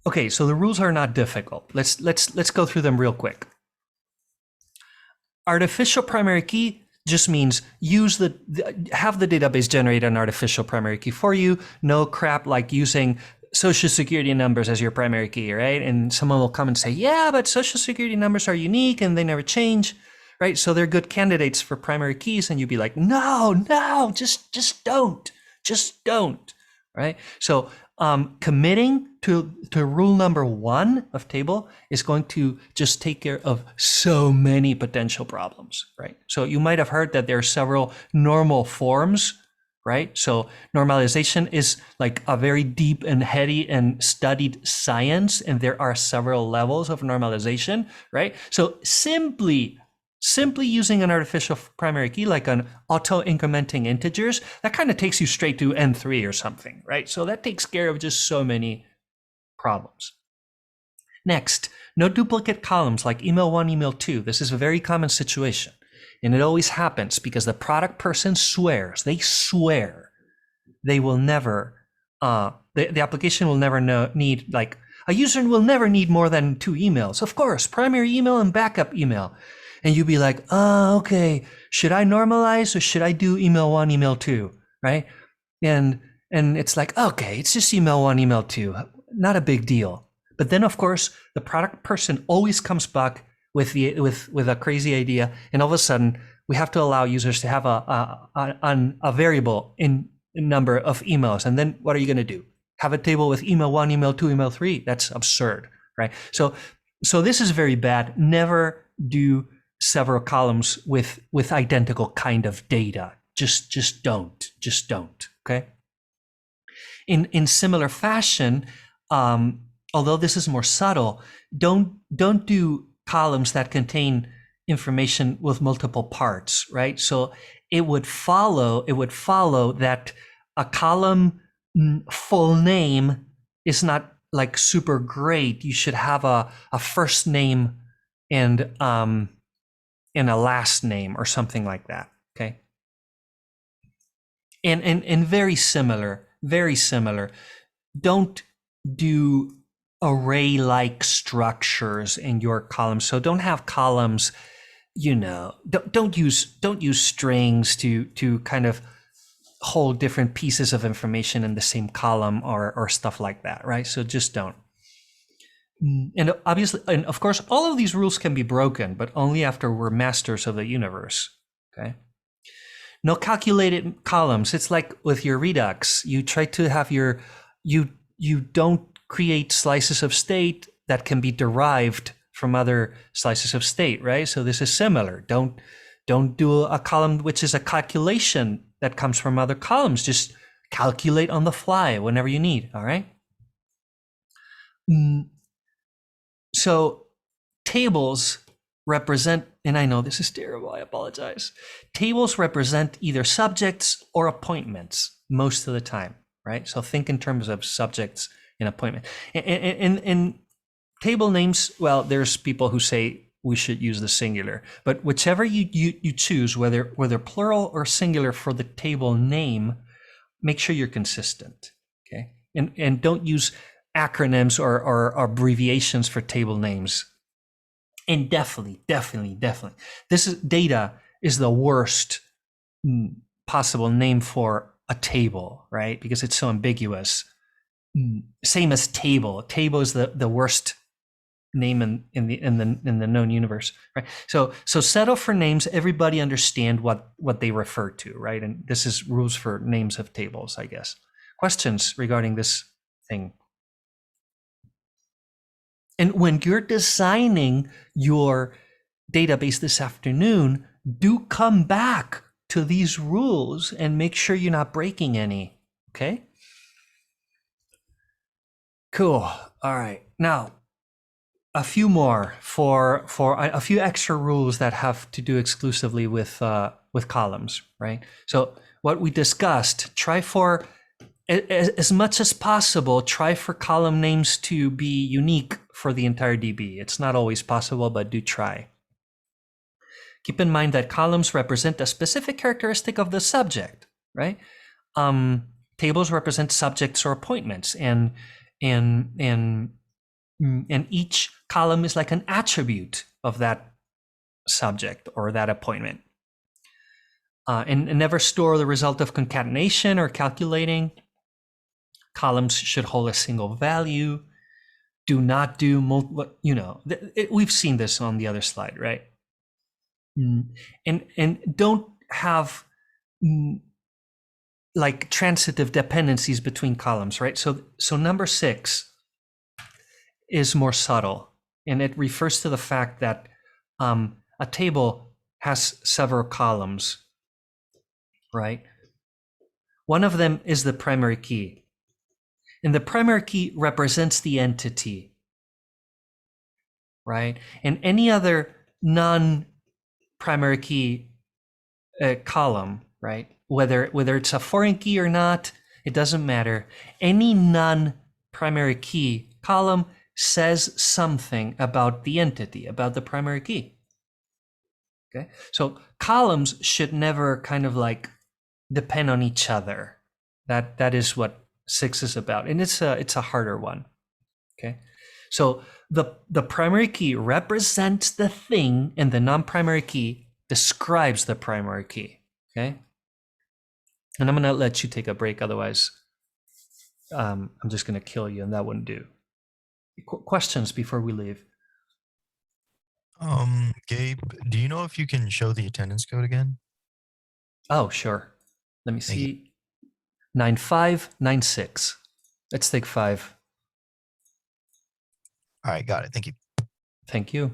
okay, so the rules are not difficult. Let's go through them real quick. Artificial primary key just means have the database generate an artificial primary key for you. No crap like using social security numbers as your primary key, right? And someone will come and say, yeah, but social security numbers are unique and they never change, right? So they're good candidates for primary keys. And you'd be like, no, just don't, right? So committing to rule number 1 of table is going to just take care of so many potential problems, right? So you might have heard that there are several normal forms, right? So normalization is like a very deep and heady and studied science, and there are several levels of normalization, right? So simply using an artificial primary key like an auto-incrementing integers, that kind of takes you straight to N3 or something, right? So that takes care of just so many problems. Next, no duplicate columns like email 1, email 2. This is a very common situation. And it always happens because the product person swears, they will never, the application will never need, like, a user will never need more than 2 emails. Of course, primary email and backup email. And you'd be like, oh, okay, should I normalize or should I do email 1, email 2, right? And it's like, okay, it's just email 1, email 2, not a big deal. But then, of course, the product person always comes back with a crazy idea, and all of a sudden, we have to allow users to have a variable in number of emails. And then what are you going to do? Have a table with email 1, email 2, email 3? That's absurd, right? So this is very bad. Never do several columns with identical kind of data. Just don't. Okay. In similar fashion, although this is more subtle, don't do columns that contain information with multiple parts, right? So it would follow that a column full name is not like super great. You should have a first name and a last name or something like that. Okay. And very similar. Don't do array-like structures in your columns. So don't have columns, don't use strings to kind of hold different pieces of information in the same column or stuff like that, right? So just don't. And obviously, and of course, all of these rules can be broken, but only after we're masters of the universe, okay? No calculated columns. It's like with your Redux. You try to have you don't create slices of state that can be derived from other slices of state, right? So this is similar. Don't do a column which is a calculation that comes from other columns. Just calculate on the fly whenever you need, all right? So tables represent, and I know this is terrible, I apologize. Tables represent either subjects or appointments most of the time, right? So think in terms of subjects and appointment. And table names, well, there's people who say we should use the singular, but whichever you choose, whether plural or singular for the table name, make sure you're consistent, okay? And don't use acronyms or abbreviations for table names. And definitely, this is data is the worst possible name for a table, right? Because it's so ambiguous. Same as table. Table is the worst name in the known universe, right? So settle for names. Everybody understand what they refer to, right? And this is rules for names of tables, I guess. Questions regarding this thing? And when you're designing your database this afternoon, do come back to these rules and make sure you're not breaking any, okay? Cool. All right. Now, a few more for a few extra rules that have to do exclusively with columns, right? So what we discussed, try for as much as possible, try for column names to be unique for the entire DB. It's not always possible, but do try. Keep in mind that columns represent a specific characteristic of the subject, right? Tables represent subjects or appointments, and each column is like an attribute of that subject or that appointment. And never store the result of concatenation or calculating. Columns should hold a single value. Do not do we've seen this on the other slide, right? And don't have like transitive dependencies between columns, right? So number 6 is more subtle, and it refers to the fact that a table has several columns, right? One of them is the primary key, and the primary key represents the entity, right? And any other non-primary key column, right? Whether it's a foreign key or not, it doesn't matter. Any non-primary key column says something about the entity, about the primary key. Okay, so columns should never kind of like depend on each other. That is what 6 is about, and it's a harder one. Okay, so the primary key represents the thing, and the non-primary key describes the primary key. Okay, and I'm gonna let you take a break, otherwise I'm just gonna kill you, and that wouldn't do. Questions before we leave? Gabe, do you know if you can show the attendance code again? Oh, sure. Let me Thank you. see. 9596. Let's take 5. All right, got it. Thank you. Thank you.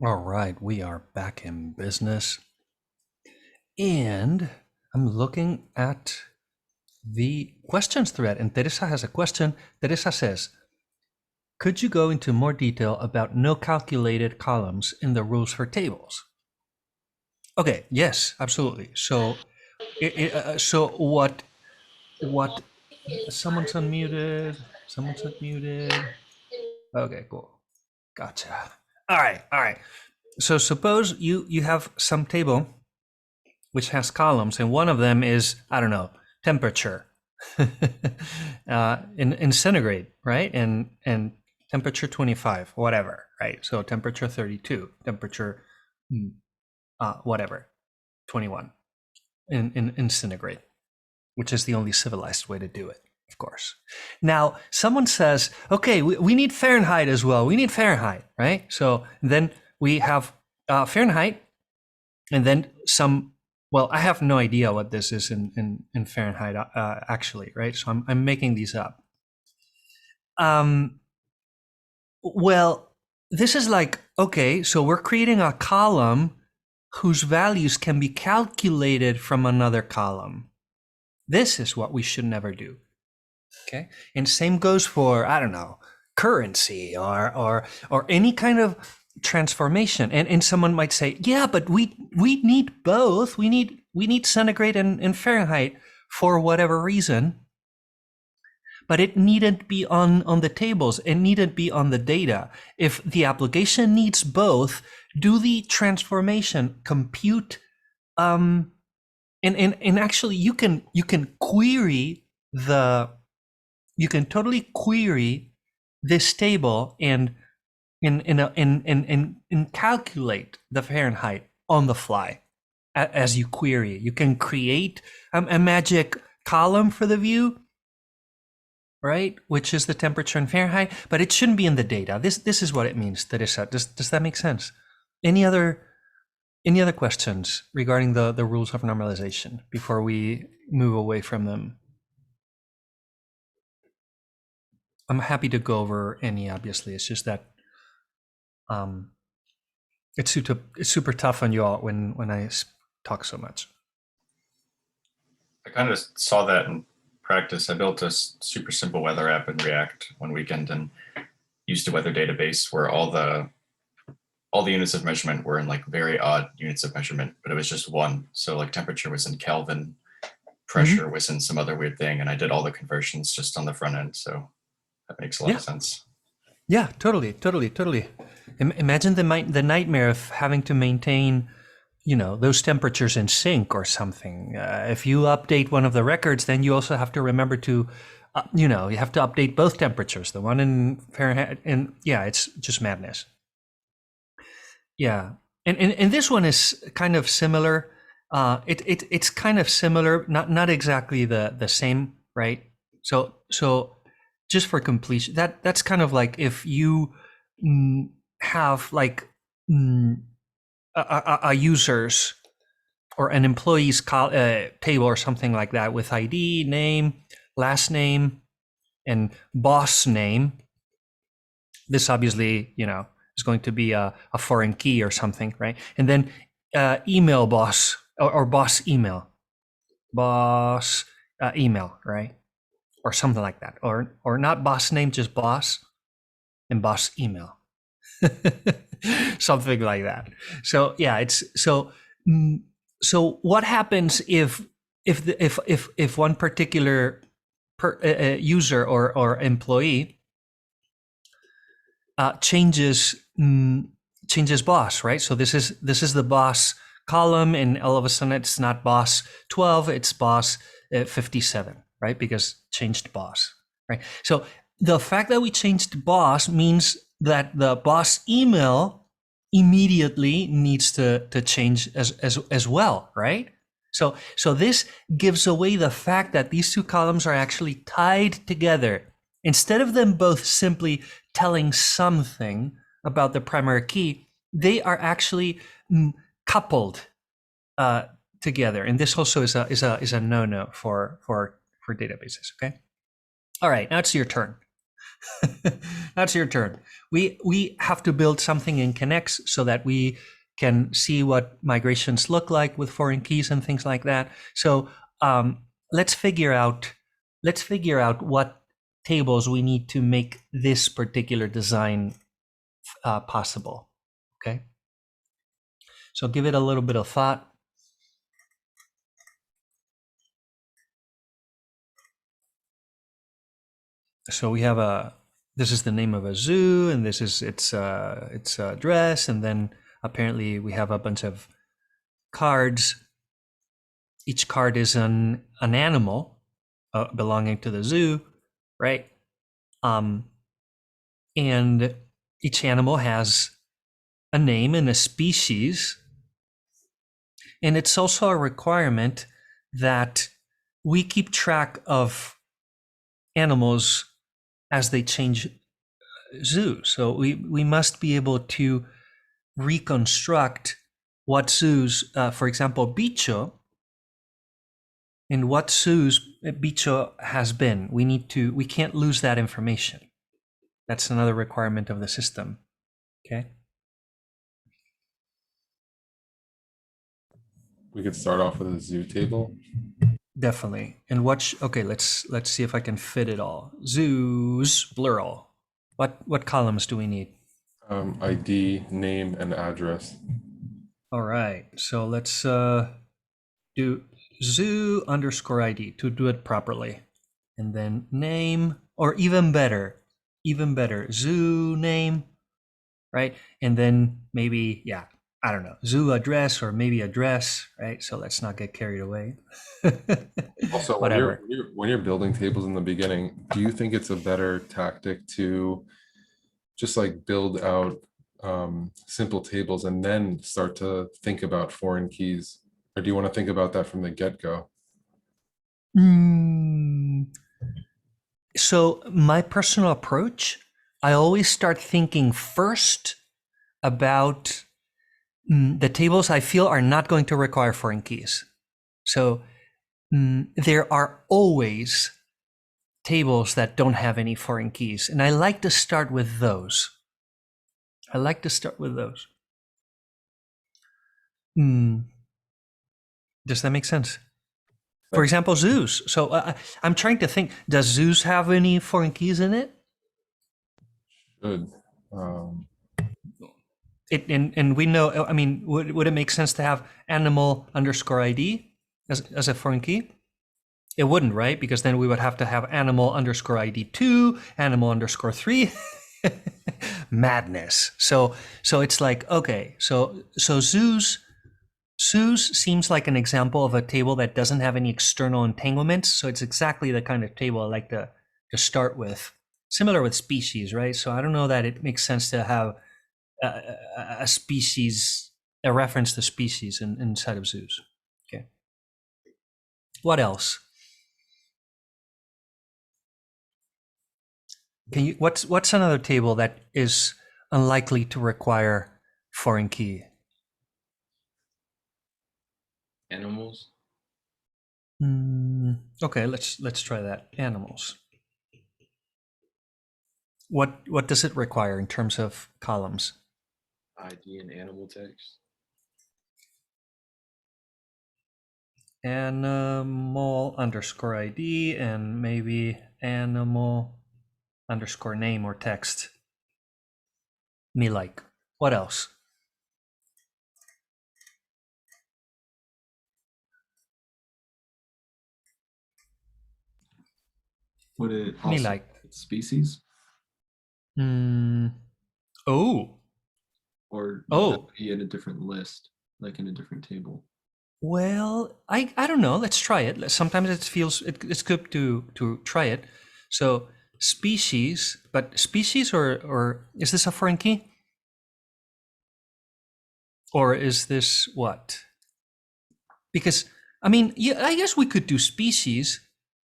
All right, we are back in business. And I'm looking at the questions thread, and Teresa has a question. Teresa says, could you go into more detail about no calculated columns in the rules for tables? Okay, yes, absolutely. So, so what, someone's unmuted, someone's unmuted. Okay, cool. Gotcha. All right. So suppose you have some table which has columns, and one of them is, I don't know, temperature in centigrade, right? And temperature 25, whatever, right? So temperature 32, temperature whatever, 21 in centigrade, which is the only civilized way to do it, of course. Now, someone says, okay, we need Fahrenheit as well. We need Fahrenheit, right? So then we have Fahrenheit, and then some, well, I have no idea what this is in Fahrenheit, actually, right? So I'm making these up. Well, this is like, okay, so we're creating a column whose values can be calculated from another column. This is what we should never do. Okay, and same goes for, I don't know, currency or any kind of transformation. And someone might say, yeah, but we need both. We need centigrade and Fahrenheit for whatever reason. But it needn't be on the tables. It needn't be on the data. If the application needs both, do the transformation, compute, and actually you can query you can totally query this table and calculate the Fahrenheit on the fly as you query. You can create a magic column for the view, right? Which is the temperature in Fahrenheit, but it shouldn't be in the data. This is what it means, Teresa. Does that make sense? Any other questions regarding the rules of normalization before we move away from them? I'm happy to go over any, obviously. It's just that it's super tough on you all when I talk so much. I kind of saw that in practice. I built a super simple weather app in React one weekend and used a weather database where all the units of measurement were in like very odd units of measurement, but it was just one. So like temperature was in Kelvin, pressure was in some other weird thing, and I did all the conversions just on the front end. So that makes a lot of sense. Yeah, totally. Imagine the nightmare of having to maintain, those temperatures in sync or something. If you update one of the records, then you also have to remember to, you have to update both temperatures, the one in Fahrenheit, and yeah, it's just madness. Yeah, and this one is kind of similar. It's kind of similar, not exactly the same, right? So just for completion, that's kind of like if you have like a user's or an employee's table or something like that with ID, name, last name, and boss name. This obviously, is going to be a foreign key or something, right? And then email boss or boss email, right? Or something like that, or not boss name, just boss and boss email, something like that. So yeah, it's so what happens if one particular user or employee changes boss, right? So this is the boss column, and all of a sudden it's not boss 12, it's boss 57. Right? Because changed boss, right? So the fact that we changed boss means that the boss email immediately needs to change as well, right? So this gives away the fact that these two columns are actually tied together. Instead of them both simply telling something about the primary key, they are actually coupled together. And this also is a no-no for databases, okay? All right, now it's your turn. That's your turn. We have to build something in Connects so that we can see what migrations look like with foreign keys and things like that. So let's figure out what tables we need to make this particular design possible. Okay. So give it a little bit of thought. So we have this is the name of a zoo, and this is its address, and then apparently we have a bunch of cards. Each card is an animal belonging to the zoo, right? And each animal has a name and a species. And it's also a requirement that we keep track of animals as they change zoos. So we must be able to reconstruct what zoos, for example, Bicho, in what zoos Bicho has been. We can't lose that information. That's another requirement of the system. Okay. We could start off with a zoo table. Definitely. And okay, let's see if I can fit it all. Zoos, plural. What columns do we need? ID, name, and address. All right. So let's do zoo underscore ID to do it properly. And then name, or even better, zoo name, right? And then maybe, yeah, I don't know, zoo address or maybe address, right? So let's not get carried away. Also, whatever. when you're building tables in the beginning, do you think it's a better tactic to just like build out simple tables and then start to think about foreign keys? Or do you want to think about that from the get-go? So my personal approach, I always start thinking first about the tables I feel are not going to require foreign keys. So there are always tables that don't have any foreign keys, and I like to start with those. Does that make sense? For example, zoos. So I'm trying to think, does zoos have any foreign keys in it? Good. And we know, I mean, would it make sense to have animal underscore ID as a foreign key? It wouldn't, right? Because then we would have to have animal underscore ID 2, animal underscore 3. Madness. So it's like, okay, so zoos seems like an example of a table that doesn't have any external entanglements. So it's exactly the kind of table I like to start with. Similar with species, right? So I don't know that it makes sense to have a species, a reference to species inside of zoos. Okay. What else? What's another table that is unlikely to require foreign key? Animals. Okay, let's try that. Animals. What does it require in terms of columns? ID and animal text. Animal underscore ID and maybe animal underscore name or text. Me like. What else? Would it Me also like. species? Oh. Or would that be in a different list, like in a different table? Well, I don't know. Let's try it. Sometimes it feels it's good to try it. So species, but species or is this a foreign key? Or is this what? Because I mean, yeah, I guess we could do species,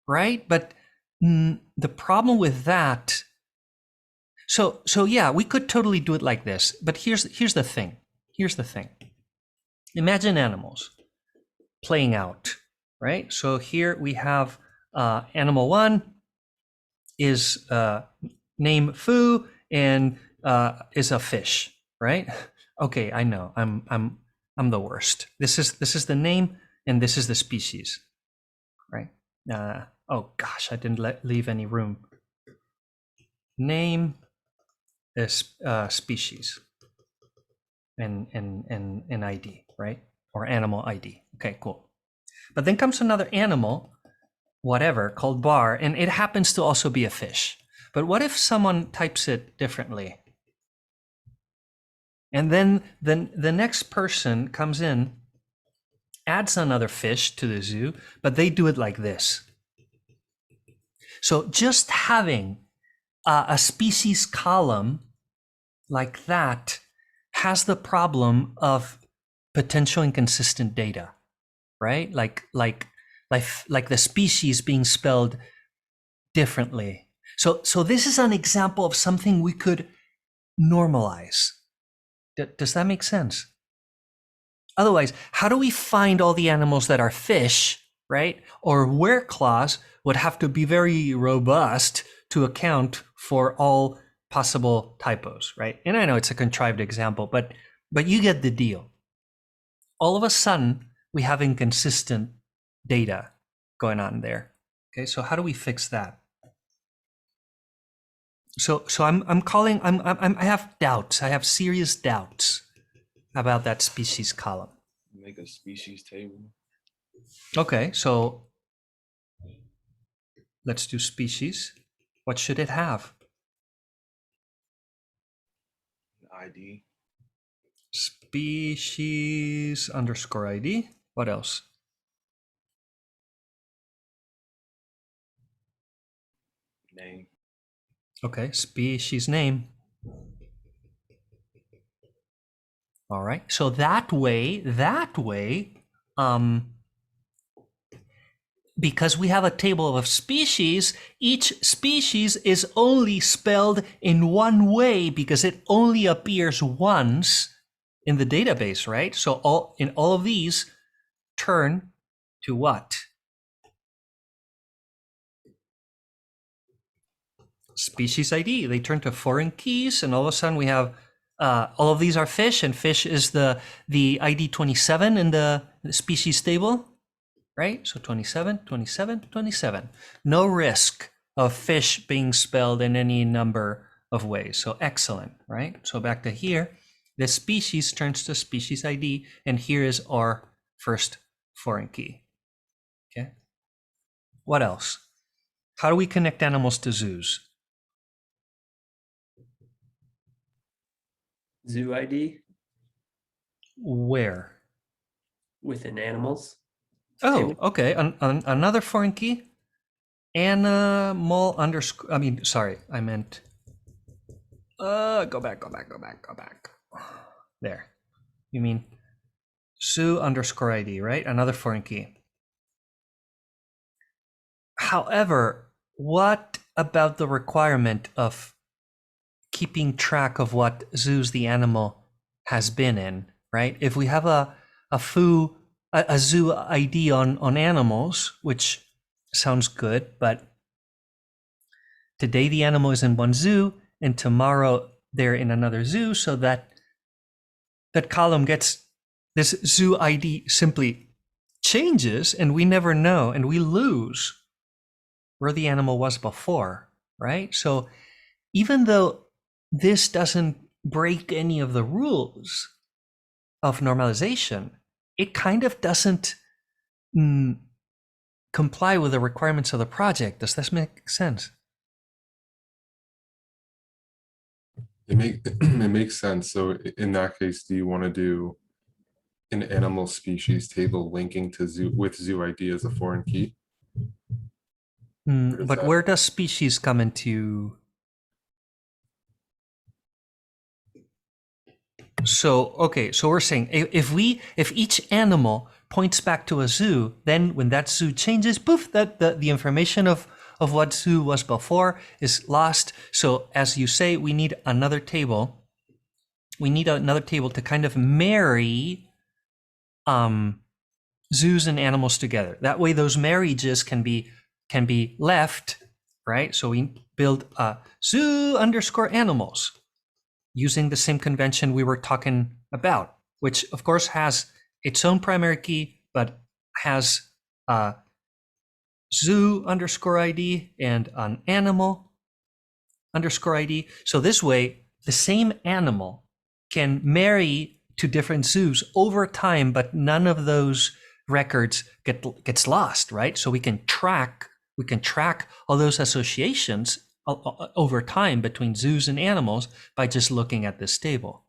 right? But the problem with that. So yeah, we could totally do it like this. But here's the thing. Imagine animals playing out, right? So here we have animal 1 is name Foo and is a fish, right? Okay, I know. I'm the worst. This is the name and this is the species, right? Oh gosh, I didn't leave any room. Name is species and ID, right? Or animal ID. Okay, cool. But then comes another animal, whatever, called bar, and it happens to also be a fish. But what if someone types it differently? And then the next person comes in, adds another fish to the zoo, but they do it like this. So just having a species column like that has the problem of potential inconsistent data, right? Like the species being spelled differently. So this is an example of something we could normalize. Does that make sense? Otherwise, how do we find all the animals that are fish, right? Or where clause would have to be very robust to account for all possible typos, right? And I know it's a contrived example, but you get the deal. All of a sudden, we have inconsistent data going on there. Okay, so how do we fix that? So I have doubts. I have serious doubts about that species column. Make a species table. Okay, so let's do species. What should it have? ID. Species underscore ID. What else? Name. Okay, species name. All right, so that way, because we have a table of species, each species is only spelled in one way because it only appears once in the database, right? So all of these turn to what? Species ID. They turn to foreign keys, and all of a sudden we have all of these are fish, and fish is the ID 27 in the species table, right? So 27, 27, 27. No risk of fish being spelled in any number of ways. So excellent, right? So back to here, the species turns to species ID, and here is our first foreign key. Okay. What else? How do we connect animals to zoos? Zoo ID Where? within animals. Oh, okay. Another foreign key. Animal underscore. I mean, sorry, I meant. Go back. There. You mean zoo underscore ID, right? Another foreign key. However, what about the requirement of keeping track of what zoos the animal has been in, right? If we have a zoo ID on animals, which sounds good, but today the animal is in one zoo and tomorrow they're in another zoo, so that column gets, this zoo ID simply changes and we never know, and we lose where the animal was before, right? So even though this doesn't break any of the rules of normalization, it kind of doesn't comply with the requirements of the project. Does this make sense? It makes sense. So in that case, do you want to do an animal species table linking to zoo with zoo ID as a foreign key? But where does species come into? So, okay, so we're saying if each animal points back to a zoo, then when that zoo changes, poof, that the information of what zoo was before is lost. So as you say, we need another table. We need another table to kind of marry zoos and animals together. That way those marriages can be left, right? So we build zoo underscore animals using the same convention we were talking about, which of course has its own primary key, but has zoo underscore ID and an animal underscore ID. So this way, the same animal can marry to different zoos over time, but none of those records gets lost, right? So we can track all those associations over time between zoos and animals by just looking at this table.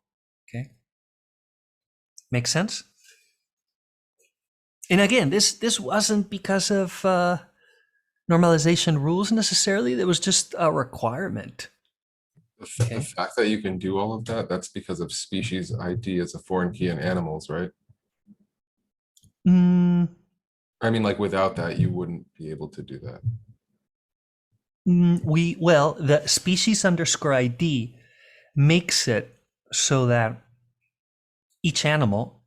Okay, make sense? And again, this wasn't because of normalization rules necessarily. It was just a requirement. The fact that you can do all of that, that's because of species ID as a foreign key in animals, right? I mean, like without that, you wouldn't be able to do that. Well, the species underscore ID makes it so that each animal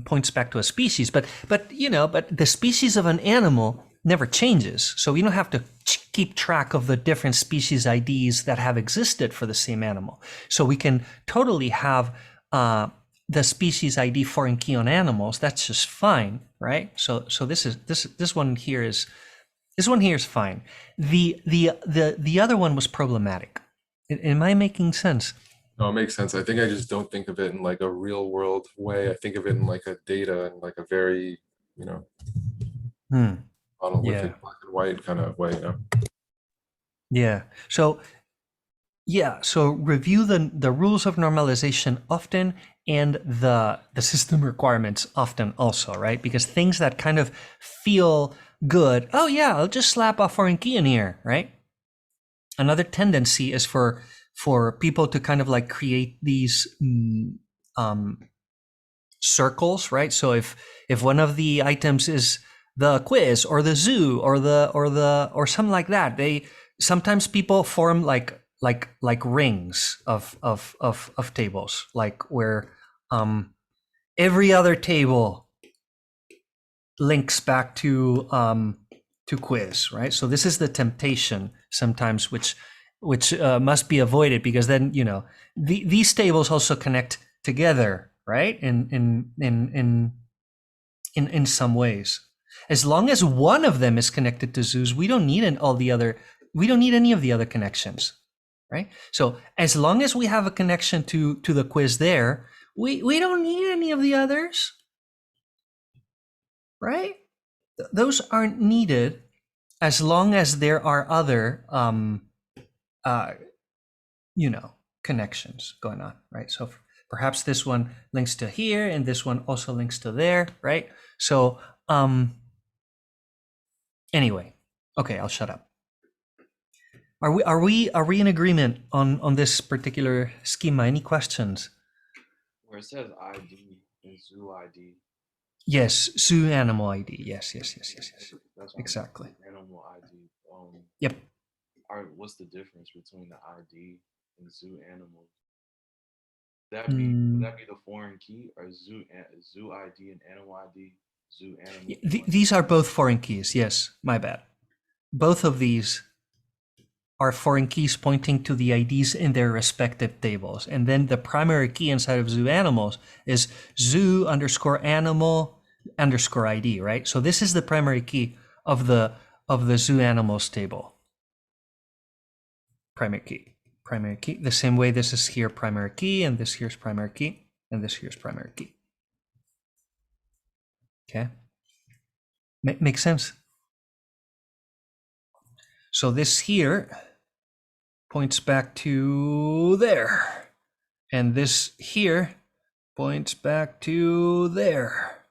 points back to a species, but the species of an animal never changes. So we don't have to keep track of the different species IDs that have existed for the same animal. So we can totally have the species ID foreign key on animals. That's just fine, right? So this one here is fine. The other one was problematic. Am I making sense? No, it makes sense. I think I just don't think of it in like a real world way. I think of it in like a data and like a very, monolithic black and white kind of way. Yeah. So review the rules of normalization often and the system requirements often also, right? Because things that kind of feel good, oh yeah, I'll just slap a foreign key in here, right? Another tendency is for people to kind of like create these circles, right? So if one of the items is the quiz or the zoo or something like that, sometimes people form like rings of tables, like where every other table links back to quiz, right? So this is the temptation sometimes, which must be avoided, because then these tables also connect together, right? In some ways, as long as one of them is connected to zoos, we don't need any of the other connections, right? So as long as we have a connection to the quiz there, we don't need any of the others, right? Those aren't needed as long as there are other connections going on, right? So perhaps this one links to here and this one also links to there, right? So anyway, okay, I'll shut up. Are we in agreement on this particular schema? Any questions? Where it says ID and zoo ID. Yes, zoo animal ID. Yes. That's Exactly. Animal ID. Yep. What's the difference between the ID and zoo animals? Would that be the foreign key, or zoo ID and animal ID? Zoo animal. These are both foreign keys. Yes, my bad. Both of these are foreign keys pointing to the IDs in their respective tables. And then the primary key inside of zoo animals is zoo underscore animal underscore ID, right? So this is the primary key of the zoo animals table. Primary key. The same way this is here primary key, and this here's primary key, and this here's primary key. Okay. Makes sense? So this here points back to there, and this here points back to there,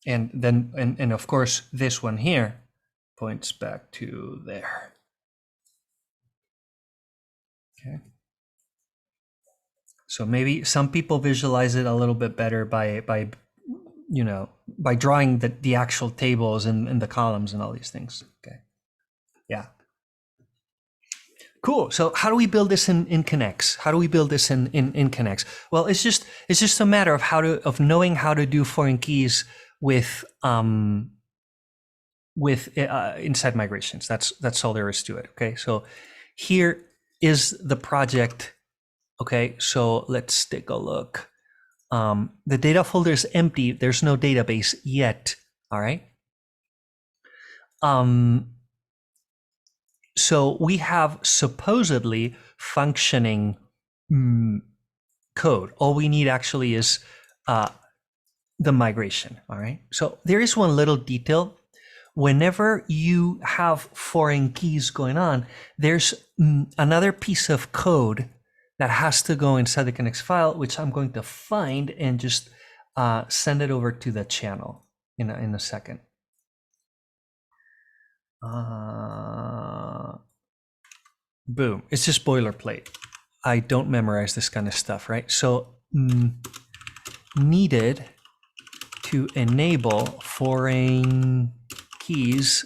and then and of course this one here points back to there. Okay. So maybe some people visualize it a little bit better by drawing the actual tables and the columns and all these things. Okay. Yeah. Cool. So how do we build this in Connects? How do we build this in Connects? Well, it's just a matter of knowing how to do foreign keys with with inside migrations. That's all there is to it. Okay, so here is the project. Okay, so let's take a look. The data folder is empty. There's no database yet. All right. So we have supposedly functioning code. All we need actually is the migration. All right. So there is one little detail. Whenever you have foreign keys going on, there's another piece of code that has to go inside the Connects file, which I'm going to find and just send it over to the channel in a second. Boom. It's just boilerplate. I don't memorize this kind of stuff, right? So needed to enable foreign keys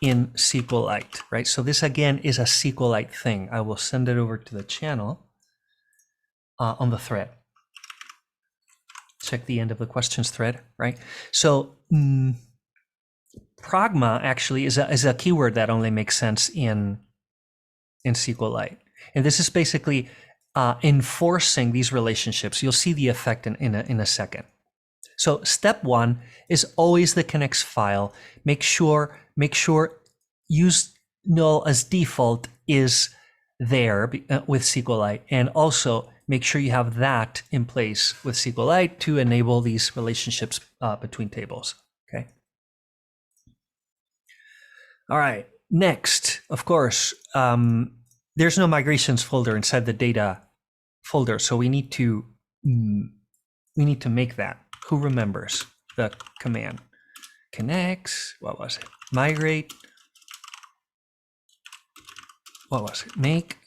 in SQLite, right? So this again is a SQLite thing. I will send it over to the channel on the thread. Check the end of the questions thread, right? So pragma actually is a keyword that only makes sense in SQLite. And this is basically enforcing these relationships. You'll see the effect in a second. So step one is always the connects file. Make sure use null as default is there with SQLite, and also make sure you have that in place with SQLite to enable these relationships between tables. Okay. All right. Next, of course, there's no migrations folder inside the data folder, so we need to make that. Who remembers the command? Connects, what was it? Migrate, what was it? Make,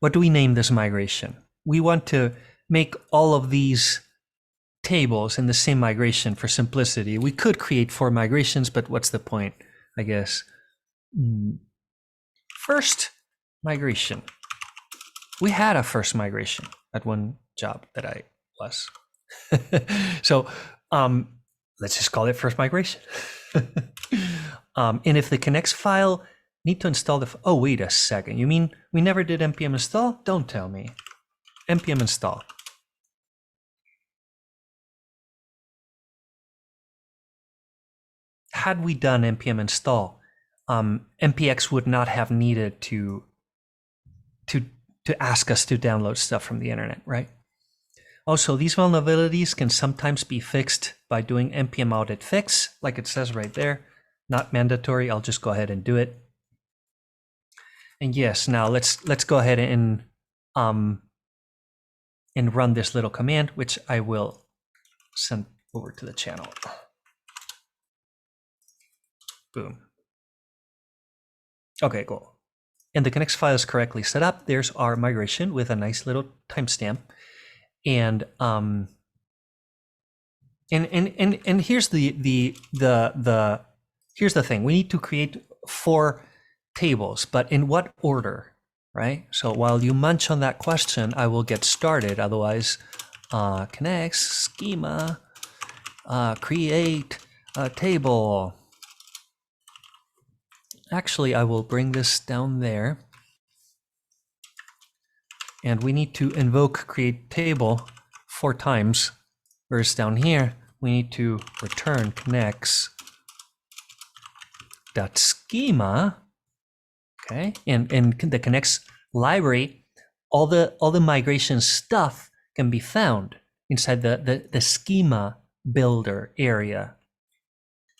what do we name this migration? We want to make all of these tables in the same migration for simplicity. We could create 4 migrations, but what's the point, I guess? First migration. We had a first migration at one job that I was. So let's just call it first migration. And if the connects file need to install the, oh, wait a second. You mean we never did npm install? Don't tell me. npm install. Had we done npm install, npx would not have needed to ask us to download stuff from the internet, right? Also, these vulnerabilities can sometimes be fixed by doing npm audit fix, like it says right there. Not mandatory. I'll just go ahead and do it. And yes, now let's go ahead and run this little command, which I will send over to the channel. Boom. Okay, cool. And the connects file is correctly set up. There's our migration with a nice little timestamp. And here's here's the thing. We need to create 4 tables, but in what order, right? So while you munch on that question, I will get started. Otherwise, connects schema, create a table. Actually, I will bring this down there. And we need to invoke create table 4 times. Whereas down here, we need to return connects dot schema. Okay, and the connects library, all the migration stuff can be found inside the schema builder area,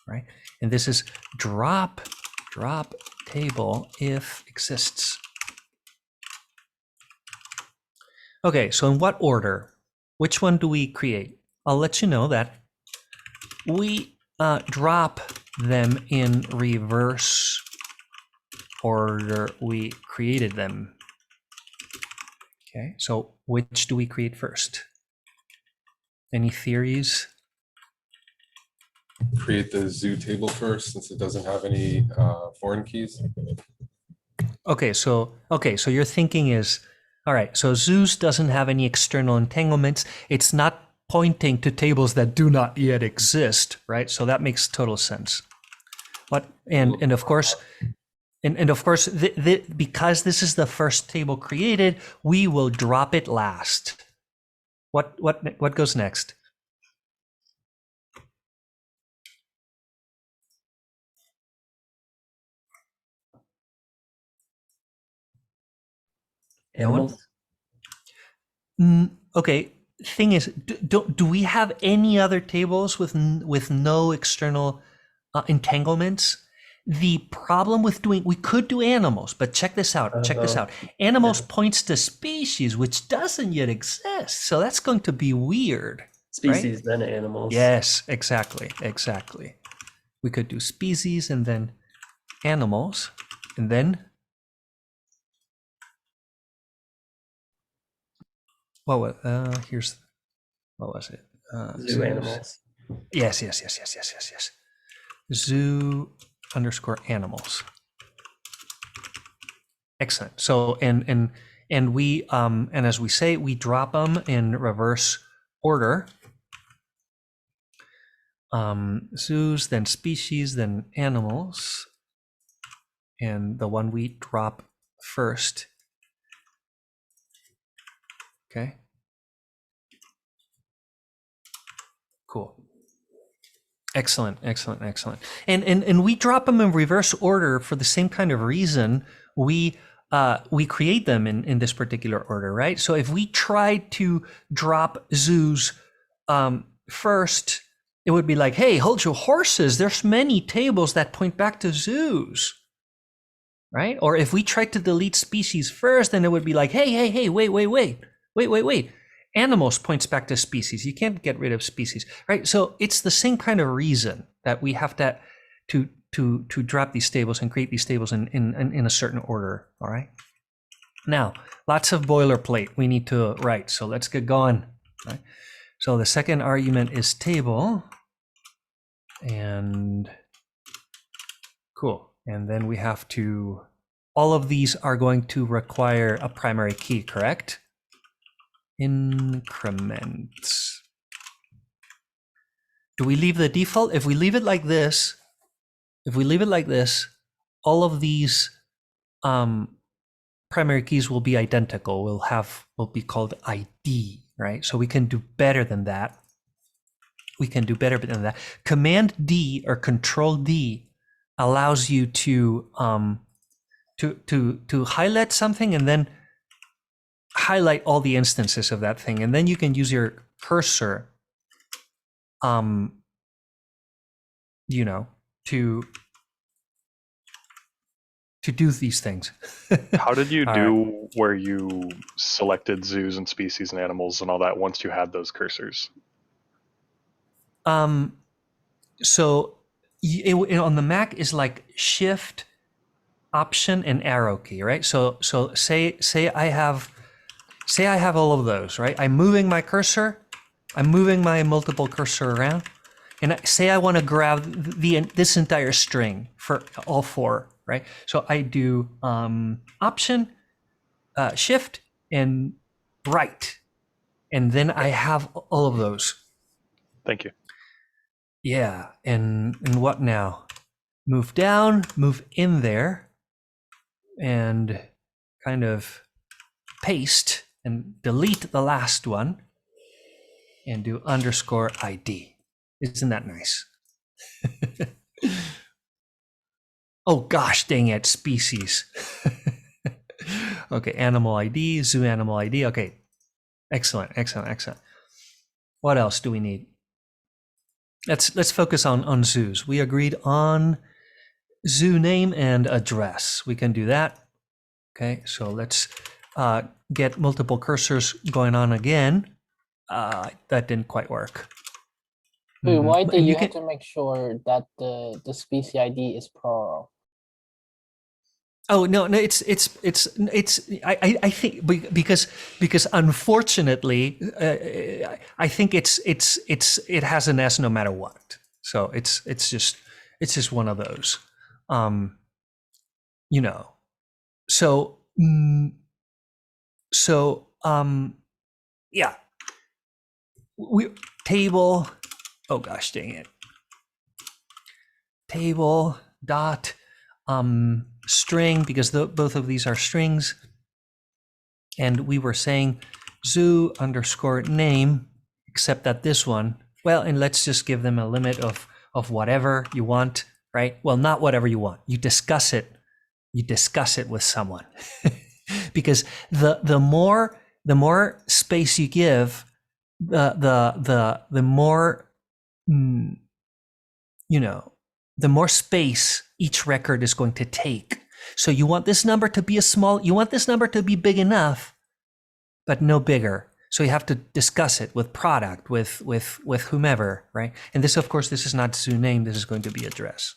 right? And this is drop table if exists. Okay, so in what order? Which one do we create? I'll let you know that we drop them in reverse order we created them. Okay, so which do we create first? Any theories? Create the zoo table first, since it doesn't have any foreign keys. Okay, so your thinking is, all right, so Zeus doesn't have any external entanglements. It's not pointing to tables that do not yet exist, right? So that makes total sense. What and of course. And of course, because this is the first table created, we will drop it last. What goes next? Animals. Okay. Thing is, do we have any other tables with no external entanglements? The problem with we could do animals, but check this out. Check this out. Animals points to species, which doesn't yet exist. So that's going to be weird. Species, right? then animals. Yes, exactly. We could do species and then animals, and then what was it? Zoo animals. Yes. Zoo _ animals. Excellent. So and we and as we say, we drop them in reverse order. Zoos, then species, then animals, and the one we drop first. Okay. Cool. Excellent. And we drop them in reverse order for the same kind of reason we create them in this particular order, right? So if we tried to drop zoos first, it would be like, hey, hold your horses. There's many tables that point back to zoos, right? Or if we tried to delete species first, then it would be like, hey, wait. Animals points back to species. You can't get rid of species, right? So it's the same kind of reason that we have to drop these tables and create these tables in a certain order. All right. Now, lots of boilerplate we need to write. So let's get going. Right? So the second argument is table, and cool. And then we have to. All of these are going to require a primary key, correct? Increments. Do we leave the default? If we leave it like this, all of these primary keys will be identical. Will be called ID, right? So we can do better than that. Command D or Control D allows you to highlight something and then highlight all the instances of that thing, and then you can use your cursor to do these things. How did you All do where you selected zoos and species and animals and all that once you had those cursors? So on the Mac is like Shift, Option, and arrow key, right? So say I have all of those, right? I'm moving my cursor, I'm moving my multiple cursor around, and say I want to grab this entire string for all four, right? So I do Option, Shift, and right, and then I have all of those. Thank you. Yeah, and what now? Move down, move in there, and kind of paste and delete the last one and do _ID. Isn't that nice? Oh gosh, dang it, species. Okay, animal ID, zoo animal ID. Okay, excellent. What else do we need? Let's focus on zoos. We agreed on zoo name and address. We can do that. Okay, so let's get multiple cursors going on again. That didn't quite work. Wait, why But did you you have can- to make sure that the species ID is plural? Oh no, it's I think because unfortunately I think it has an S no matter what. So it's just one of those. Yeah. Table, oh gosh, dang it. Table dot string, because both of these are strings. And we were saying zoo underscore name, except that this one, well, and let's just give them a limit of whatever you want, right? Well, not whatever you want. You discuss it with someone. Because the more space you give, the more the more space each record is going to take. So you want this number to be you want this number to be big enough, but no bigger. So you have to discuss it with product, with whomever, right? And this, of course, this is not zoo name, this is going to be address.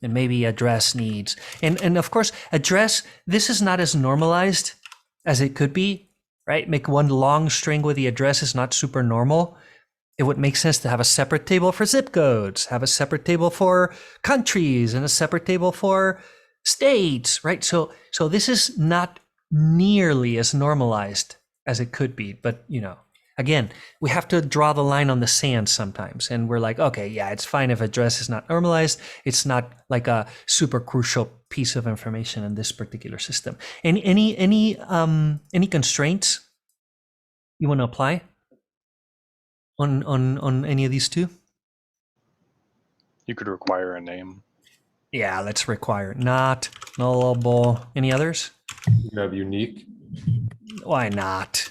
And maybe address needs. And of course, address, this is not as normalized as it could be, right? Make one long string with the address is not super normal. It would make sense to have a separate table for zip codes, have a separate table for countries, and a separate table for states, right? So this is not nearly as normalized as it could be. But, again, we have to draw the line on the sand sometimes. And we're like, okay, yeah, it's fine if address is not normalized. It's not like a super crucial piece of information in this particular system. Any constraints you want to apply on any of these two? You could require a name. Yeah, let's require not nullable. Any others? You can have unique. Why not?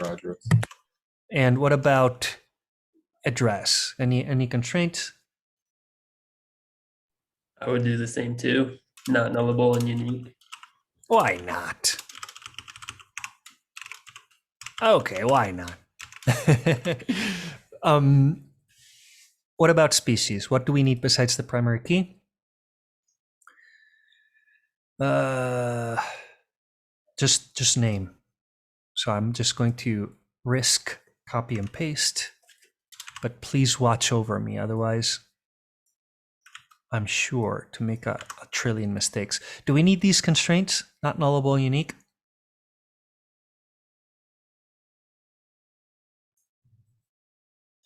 Roger. And what about address? Any constraints? I would do the same too. Not nullable and unique. Why not? Okay, why not? What about species? What do we need besides the primary key? Just name. So I'm just going to risk copy and paste, but please watch over me. Otherwise, I'm sure to make a trillion mistakes. Do we need these constraints? Not nullable and unique?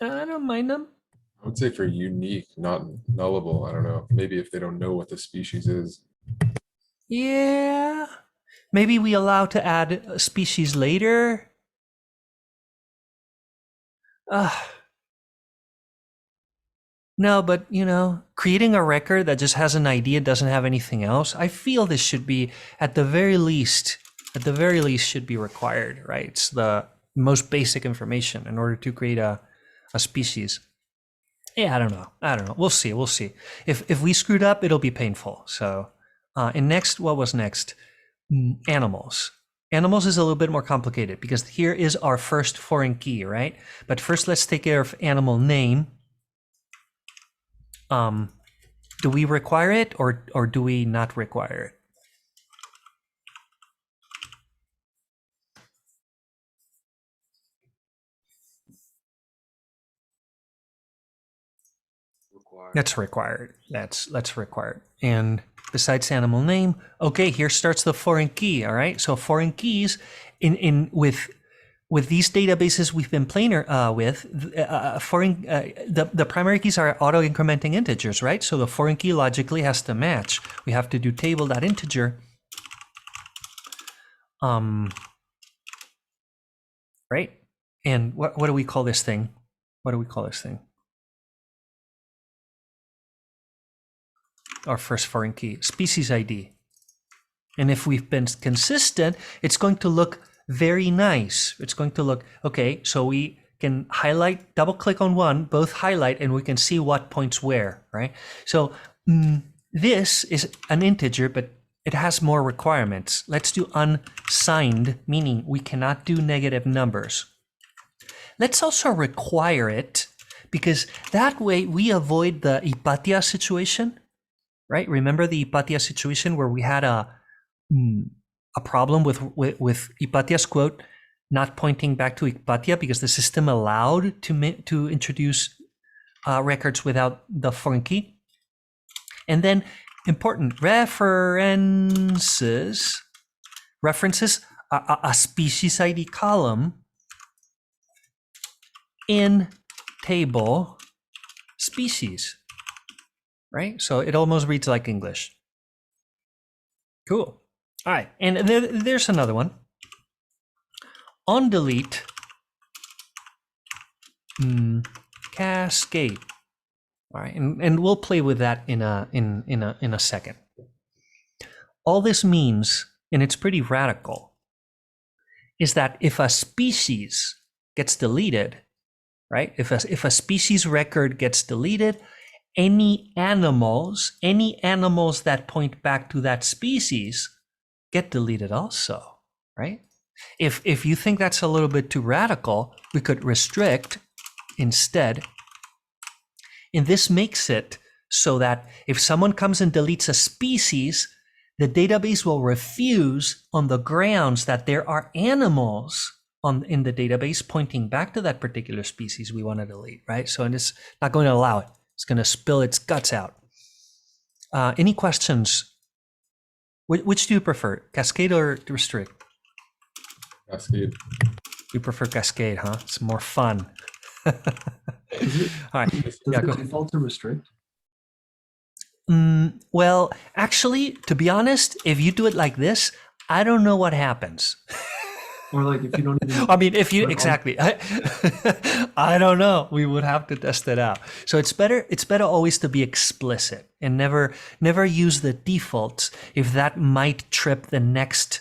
I don't mind them. I would say for unique, not nullable. I don't know. Maybe if they don't know what the species is. Yeah. Maybe we allow to add a species later. No, but creating a record that just has an ID and doesn't have anything else, I feel this should be at the very least should be required, right? It's the most basic information in order to create a species. Yeah, I don't know. We'll see. If we screwed up, it'll be painful. So, and next, what was next? Animals. Animals is a little bit more complicated because here is our first foreign key, right? But first, let's take care of animal name. Do we require it or do we not require it? That's required. That's required. And besides animal name, okay, here starts the foreign key. All right. So foreign keys with these databases we've been playing with, the primary keys are auto-incrementing integers, right? So the foreign key logically has to match. We have to do table.integer. Right? And what do we call this thing? Our first foreign key, species ID. And if we've been consistent, it's going to look very nice. It's going to look, okay, so we can highlight, double click on one, both highlight, and we can see what points where, right? So this is an integer, but it has more requirements. Let's do unsigned, meaning we cannot do negative numbers. Let's also require it, because that way we avoid the Hipatia situation, right? Remember the Hipatia situation where we had a problem with Hipatia's quote not pointing back to Hipatia because the system allowed to introduce records without the foreign key. And then important references a species ID column in table species. right? So it almost reads like English. Cool. All right, and there's another one. On delete, cascade. All right, and we'll play with that in a second. All this means, and it's pretty radical, is that if a species gets deleted, right? If a species record gets deleted, any animals that point back to that species get deleted also, right? If you think that's a little bit too radical, we could restrict instead. And this makes it so that if someone comes and deletes a species, the database will refuse on the grounds that there are animals in the database pointing back to that particular species we want to delete, right? So it's not going to allow it. It's going to spill its guts out. Any questions? Which do you prefer, cascade or restrict? Cascade. You prefer cascade, huh? It's more fun. All right. Does Yeah, the go. default to restrict? Well, actually, to be honest, if you do it like this, I don't know what happens. Or like if you don't even. I mean, if you exactly, I don't know. We would have to test it out. So it's better always to be explicit and never use the defaults if that might trip the next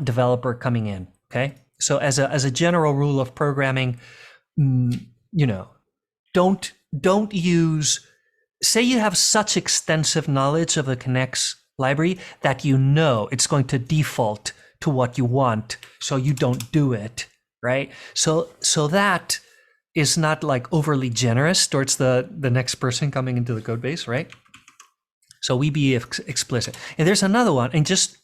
developer coming in. Okay. So as a general rule of programming, don't use. Say you have such extensive knowledge of the Connects library that it's going to default to what you want, so you don't do it, right? So that is not like overly generous towards the next person coming into the code base, right? So we be explicit. And there's another one, and just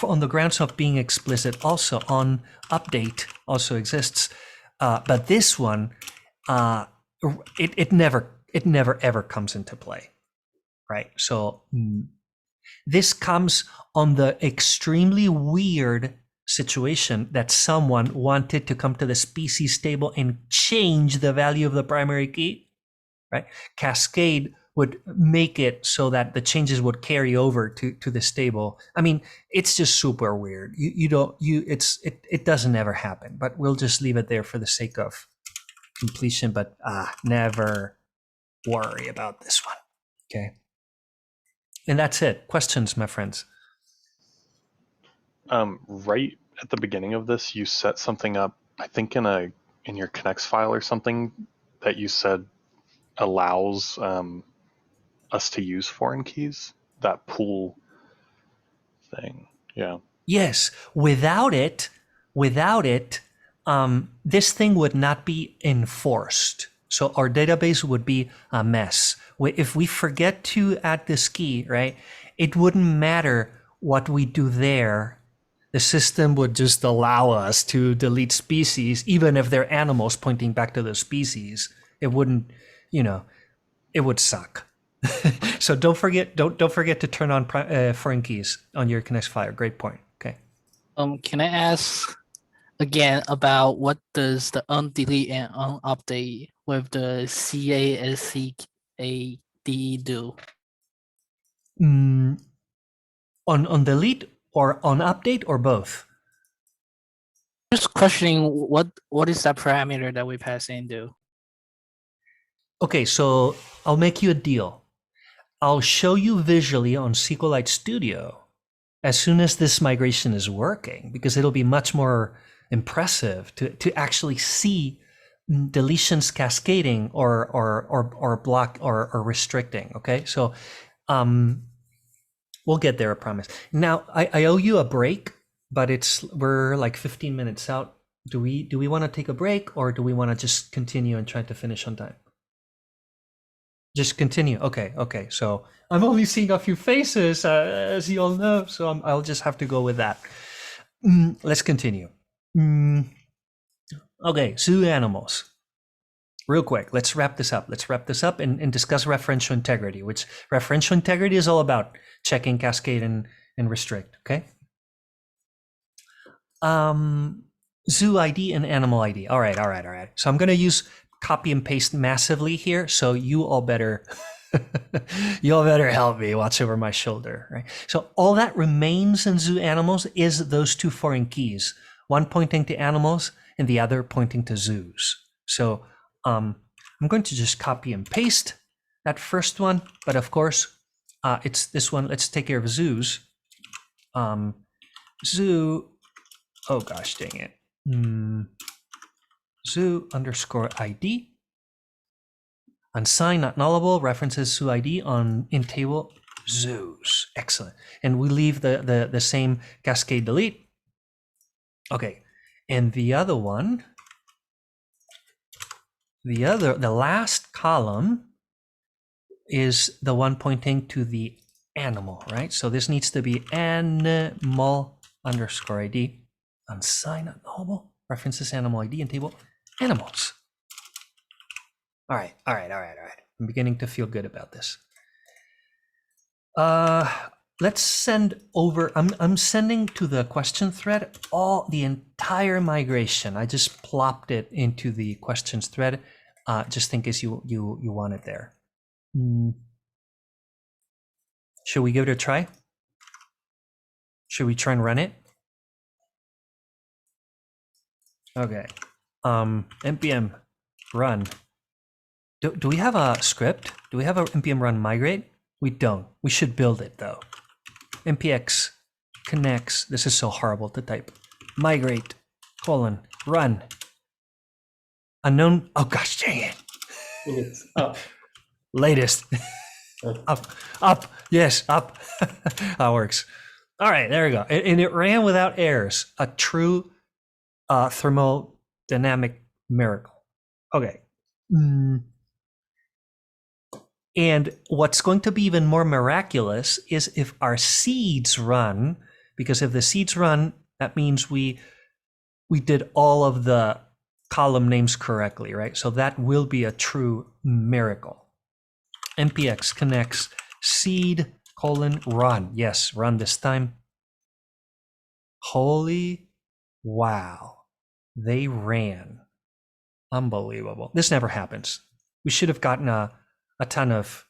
on the grounds of being explicit, also on update also exists, but this one, it never ever comes into play, right? So this comes on the extremely weird situation that someone wanted to come to the species table and change the value of the primary key, right? Cascade would make it so that the changes would carry over to this table. I mean, it's just super weird. It doesn't ever happen, but we'll just leave it there for the sake of completion, but never worry about this one. Okay. And that's it. Questions, my friends? Right at the beginning of this, you set something up, I think in your connects file or something, that you said allows us to use foreign keys, that pool thing. Yeah. Yes. Without it, this thing would not be enforced. So our database would be a mess. If we forget to add this key, right, it wouldn't matter what we do there. The system would just allow us to delete species, even if they're animals pointing back to the species. It wouldn't, it would suck. So don't forget to turn on foreign keys on your Connects file. Great point. Okay. Can I ask again about what does the undelete and unupdate with the CASCAD do? On delete or on update or both? Just questioning what is that parameter that we pass into? Okay, so I'll make you a deal. I'll show you visually on SQLite Studio as soon as this migration is working, because it'll be much more impressive to actually see deletions cascading or block or restricting. Okay, so we'll get there, I promise. Now I owe you a break, but we're like 15 minutes out. Do we want to take a break, or do we want to just continue and try to finish on time? Just continue. Okay. So I'm only seeing a few faces, as you all know, so I'll just have to go with that. Let's continue. Okay, zoo animals. Real quick, let's wrap this up. And discuss referential integrity, which referential integrity is all about checking cascade and restrict, okay? Zoo ID and animal ID. All right. So I'm going to use copy and paste massively here, so you all better Y'all better help me. Watch over my shoulder, right? So all that remains in zoo animals is those two foreign keys, one pointing to animals and the other pointing to zoos. So I'm going to just copy and paste that first one, but of course, it's this one. Let's take care of zoos. Zoo, oh gosh, dang it. Zoo underscore ID. Unsigned, not nullable, references zoo ID in table zoos. Excellent. And we leave the same cascade delete. Okay. And the other one, the last column is the one pointing to the animal, right? So this needs to be animal underscore ID. Unsigned, not nullable, references animal ID in table animals. All right. I'm beginning to feel good about this. Let's send over, I'm sending to the question thread the entire migration. I just plopped it into the questions thread, just in case you want it there. Should we give it a try? Should we try and run it? Okay. npm run. Do we have a script? Do we have a npm run migrate? We don't. We should build it though. npx connects. This is so horrible to type. Migrate run. Unknown. Oh gosh, dang it. It's up. Latest. Up. Yes, up. That works. All right, there we go. And it ran without errors. A true thermodynamic miracle. Okay. And what's going to be even more miraculous is if our seeds run, because if the seeds run, that means we did all of the column names correctly, right? So that will be a true miracle. npx connects seed run. Yes, run this time. Holy wow. They ran. Unbelievable. This never happens. We should have gotten a ton of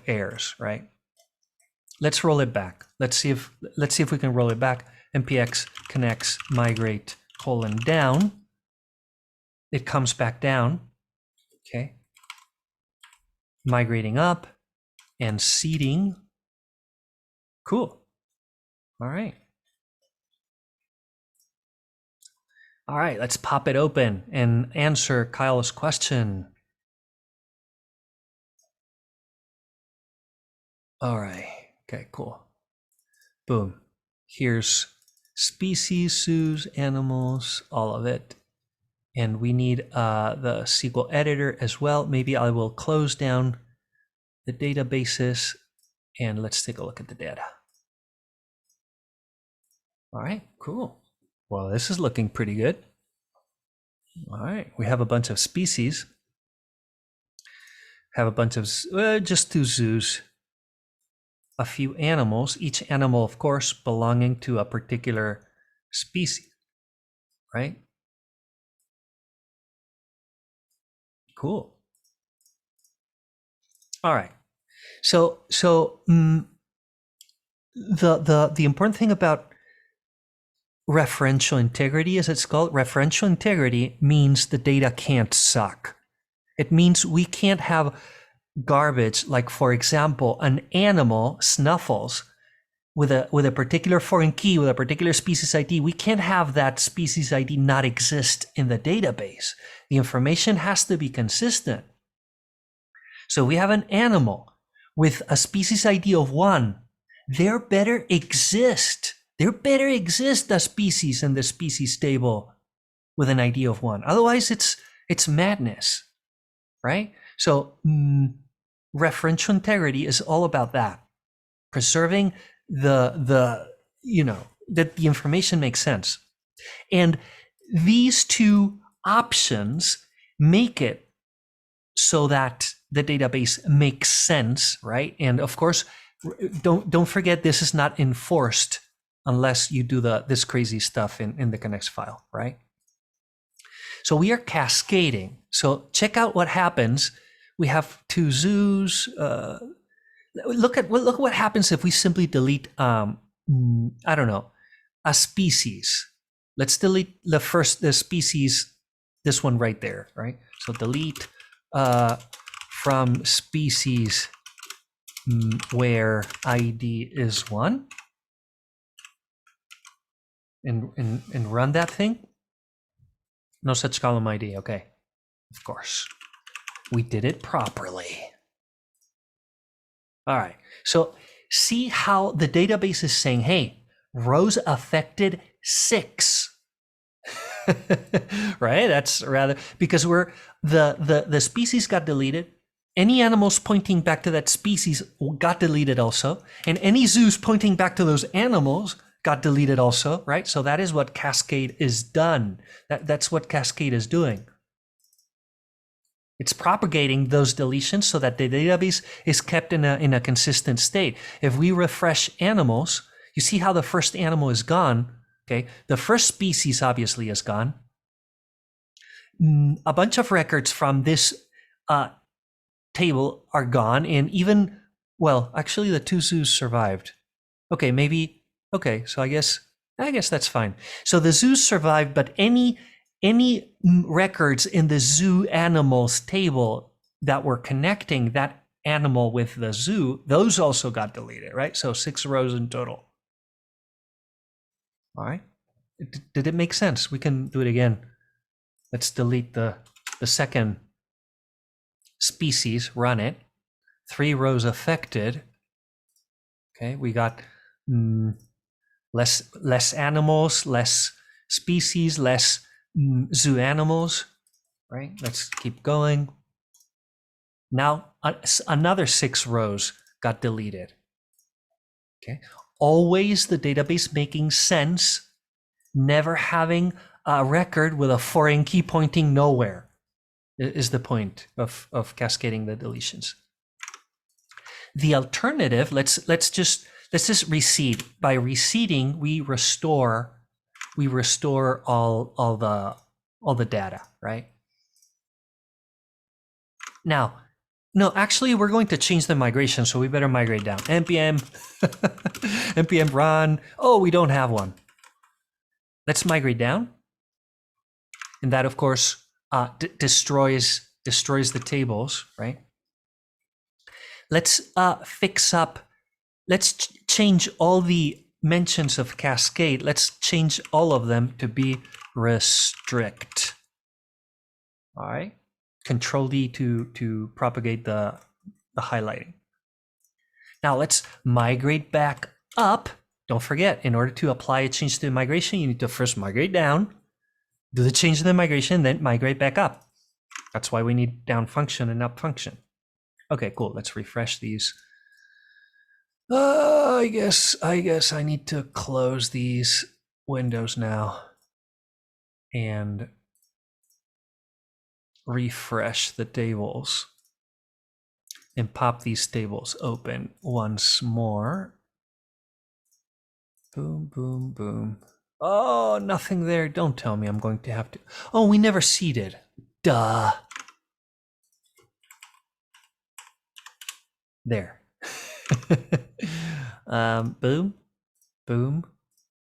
errors, right? Let's roll it back. Let's see if we can roll it back. npx connects migrate down. It comes back down. Okay. Migrating up and seeding. Cool. All right. All right, let's pop it open and answer Kyle's question. All right, okay, cool. Boom. Here's species, zoos, animals, all of it. And we need the SQL editor as well. Maybe I will close down the databases and let's take a look at the data. All right, cool. Well, this is looking pretty good. All right, we have a bunch of species. Have a bunch of, just 2 zoos. A few animals, each animal, of course, belonging to a particular species, right? Cool. All right. So the important thing about referential integrity, as it's called, referential integrity means the data can't suck. It means we can't have garbage, like for example, an animal, Snuffles, with a particular foreign key, with a particular species ID. We can't have that species ID not exist in the database. The information has to be consistent. So we have an animal with a species ID of 1. There better exist a species in the species table with an ID of 1. Otherwise, it's madness, right? So referential integrity is all about that, preserving that the information makes sense. And these 2 options make it so that the database makes sense, right? And of course, don't forget, this is not enforced unless you do this crazy stuff in the connects file, right? So we are cascading. So check out what happens we have two zoos. Look what happens if we simply delete, I don't know, a species. Let's delete the species, this one right there, right? So delete from species where ID is 1. And run that thing. No such column ID. Okay, of course, we did it properly. All right, so see how the database is saying, hey, rows affected 6. Right? That's rather, because we're the species got deleted. Any animals pointing back to that species got deleted also, and any zoos pointing back to those animals got deleted also, right? So that is what Cascade is done. That's what Cascade is doing. It's propagating those deletions so that the database is kept in a consistent state. If we refresh animals, you see how the first animal is gone, okay? The first species obviously is gone. A bunch of records from this table are gone, and even, well, actually the 2 zoos survived. Okay, maybe, okay, so I guess that's fine. So the zoos survived, but any records in the zoo animals table that were connecting that animal with the zoo, those also got deleted, right? So 6 rows in total. All right, did it make sense? We can do it again. Let's delete the second species, run it. 3 rows affected. Okay, we got less animals, less species, less zoo animals, right? Let's keep going. Now another 6 rows got deleted. Okay, always the database making sense, never having a record with a foreign key pointing nowhere is the point of cascading the deletions. The alternative, let's just reseed. By reseeding, we restore all the data, right? Now, no, actually, we're going to change the migration, so we better migrate down. npm npm run. Oh, we don't have one. Let's migrate down, and that, of course, destroys the tables, right? Let's fix up. Let's change all the mentions of Cascade. Let's change all of them to be restrict. All right. Control D to propagate the highlighting. Now let's migrate back up. Don't forget, in order to apply a change to the migration, you need to first migrate down, do the change to the migration, then migrate back up. That's why we need down function and up function. Okay, cool. Let's refresh these. I guess I need to close these windows now and refresh the tables and pop these tables open once more. Boom, boom, boom. Oh, nothing there. Don't tell me I'm going to have to. Oh, we never seeded. Duh. There. Boom, boom,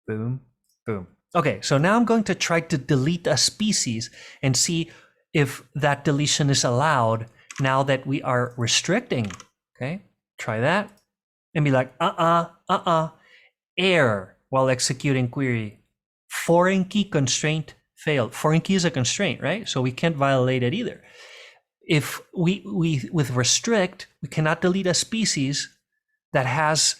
boom, boom. Okay, so now I'm going to try to delete a species and see if that deletion is allowed now that we are restricting. Okay, try that and be like, error while executing query. Foreign key constraint failed. Foreign key is a constraint, right? So we can't violate it either. If we with restrict, we cannot delete a species that has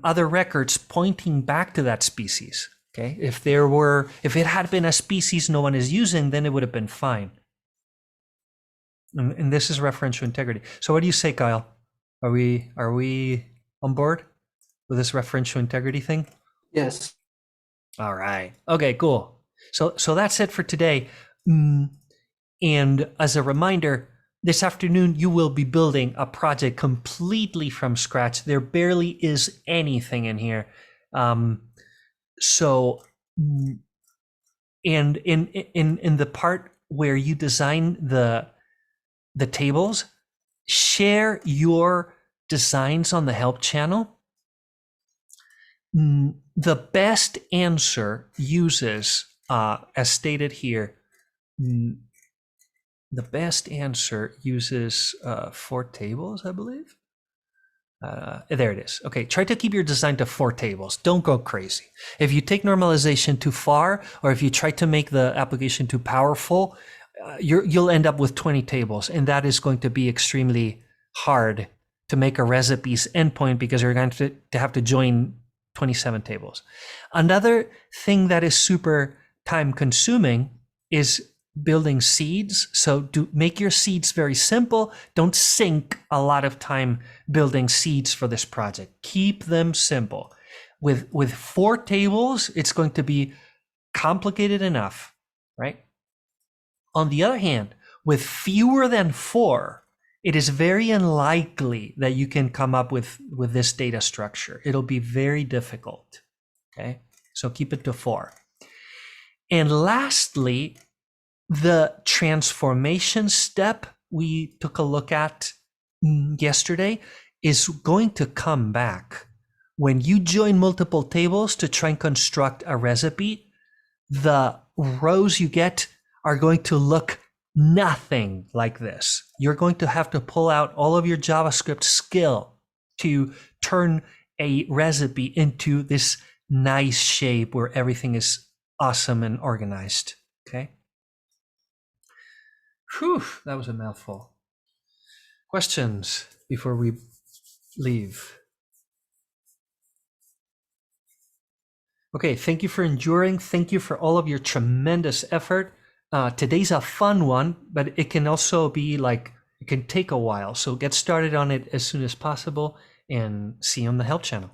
other records pointing back to that species. Okay, if it had been a species no one is using, then it would have been fine. And this is referential integrity. So what do you say, Kyle? Are we on board with this referential integrity thing? Yes. All right. Okay, cool. So that's it for today. And as a reminder, this afternoon you will be building a project completely from scratch. There barely is anything in here. So, and in the part where you design the tables, share your designs on the help channel. The best answer uses, as stated here, the best answer uses 4 tables, I believe. There it is. Okay, try to keep your design to 4 tables. Don't go crazy. If you take normalization too far, or if you try to make the application too powerful, you'll end up with 20 tables, and that is going to be extremely hard to make a recipes endpoint because you're going to have to join 27 tables. Another thing that is super time consuming is building seeds. So make your seeds very simple. Don't sink a lot of time building seeds for this project. Keep them simple. With 4 tables, it's going to be complicated enough, right? On the other hand, with fewer than 4, it is very unlikely that you can come up with this data structure. It'll be very difficult, okay? So keep it to 4. And lastly, the transformation step we took a look at yesterday is going to come back. When you join multiple tables to try and construct a recipe, the rows you get are going to look nothing like this. You're going to have to pull out all of your JavaScript skill to turn a recipe into this nice shape where everything is awesome and organized, okay? Whew, that was a mouthful. Questions before we leave? Okay, thank you for enduring. Thank you for all of your tremendous effort. Today's a fun one, but it can also be like, it can take a while. So get started on it as soon as possible and see you on the help channel.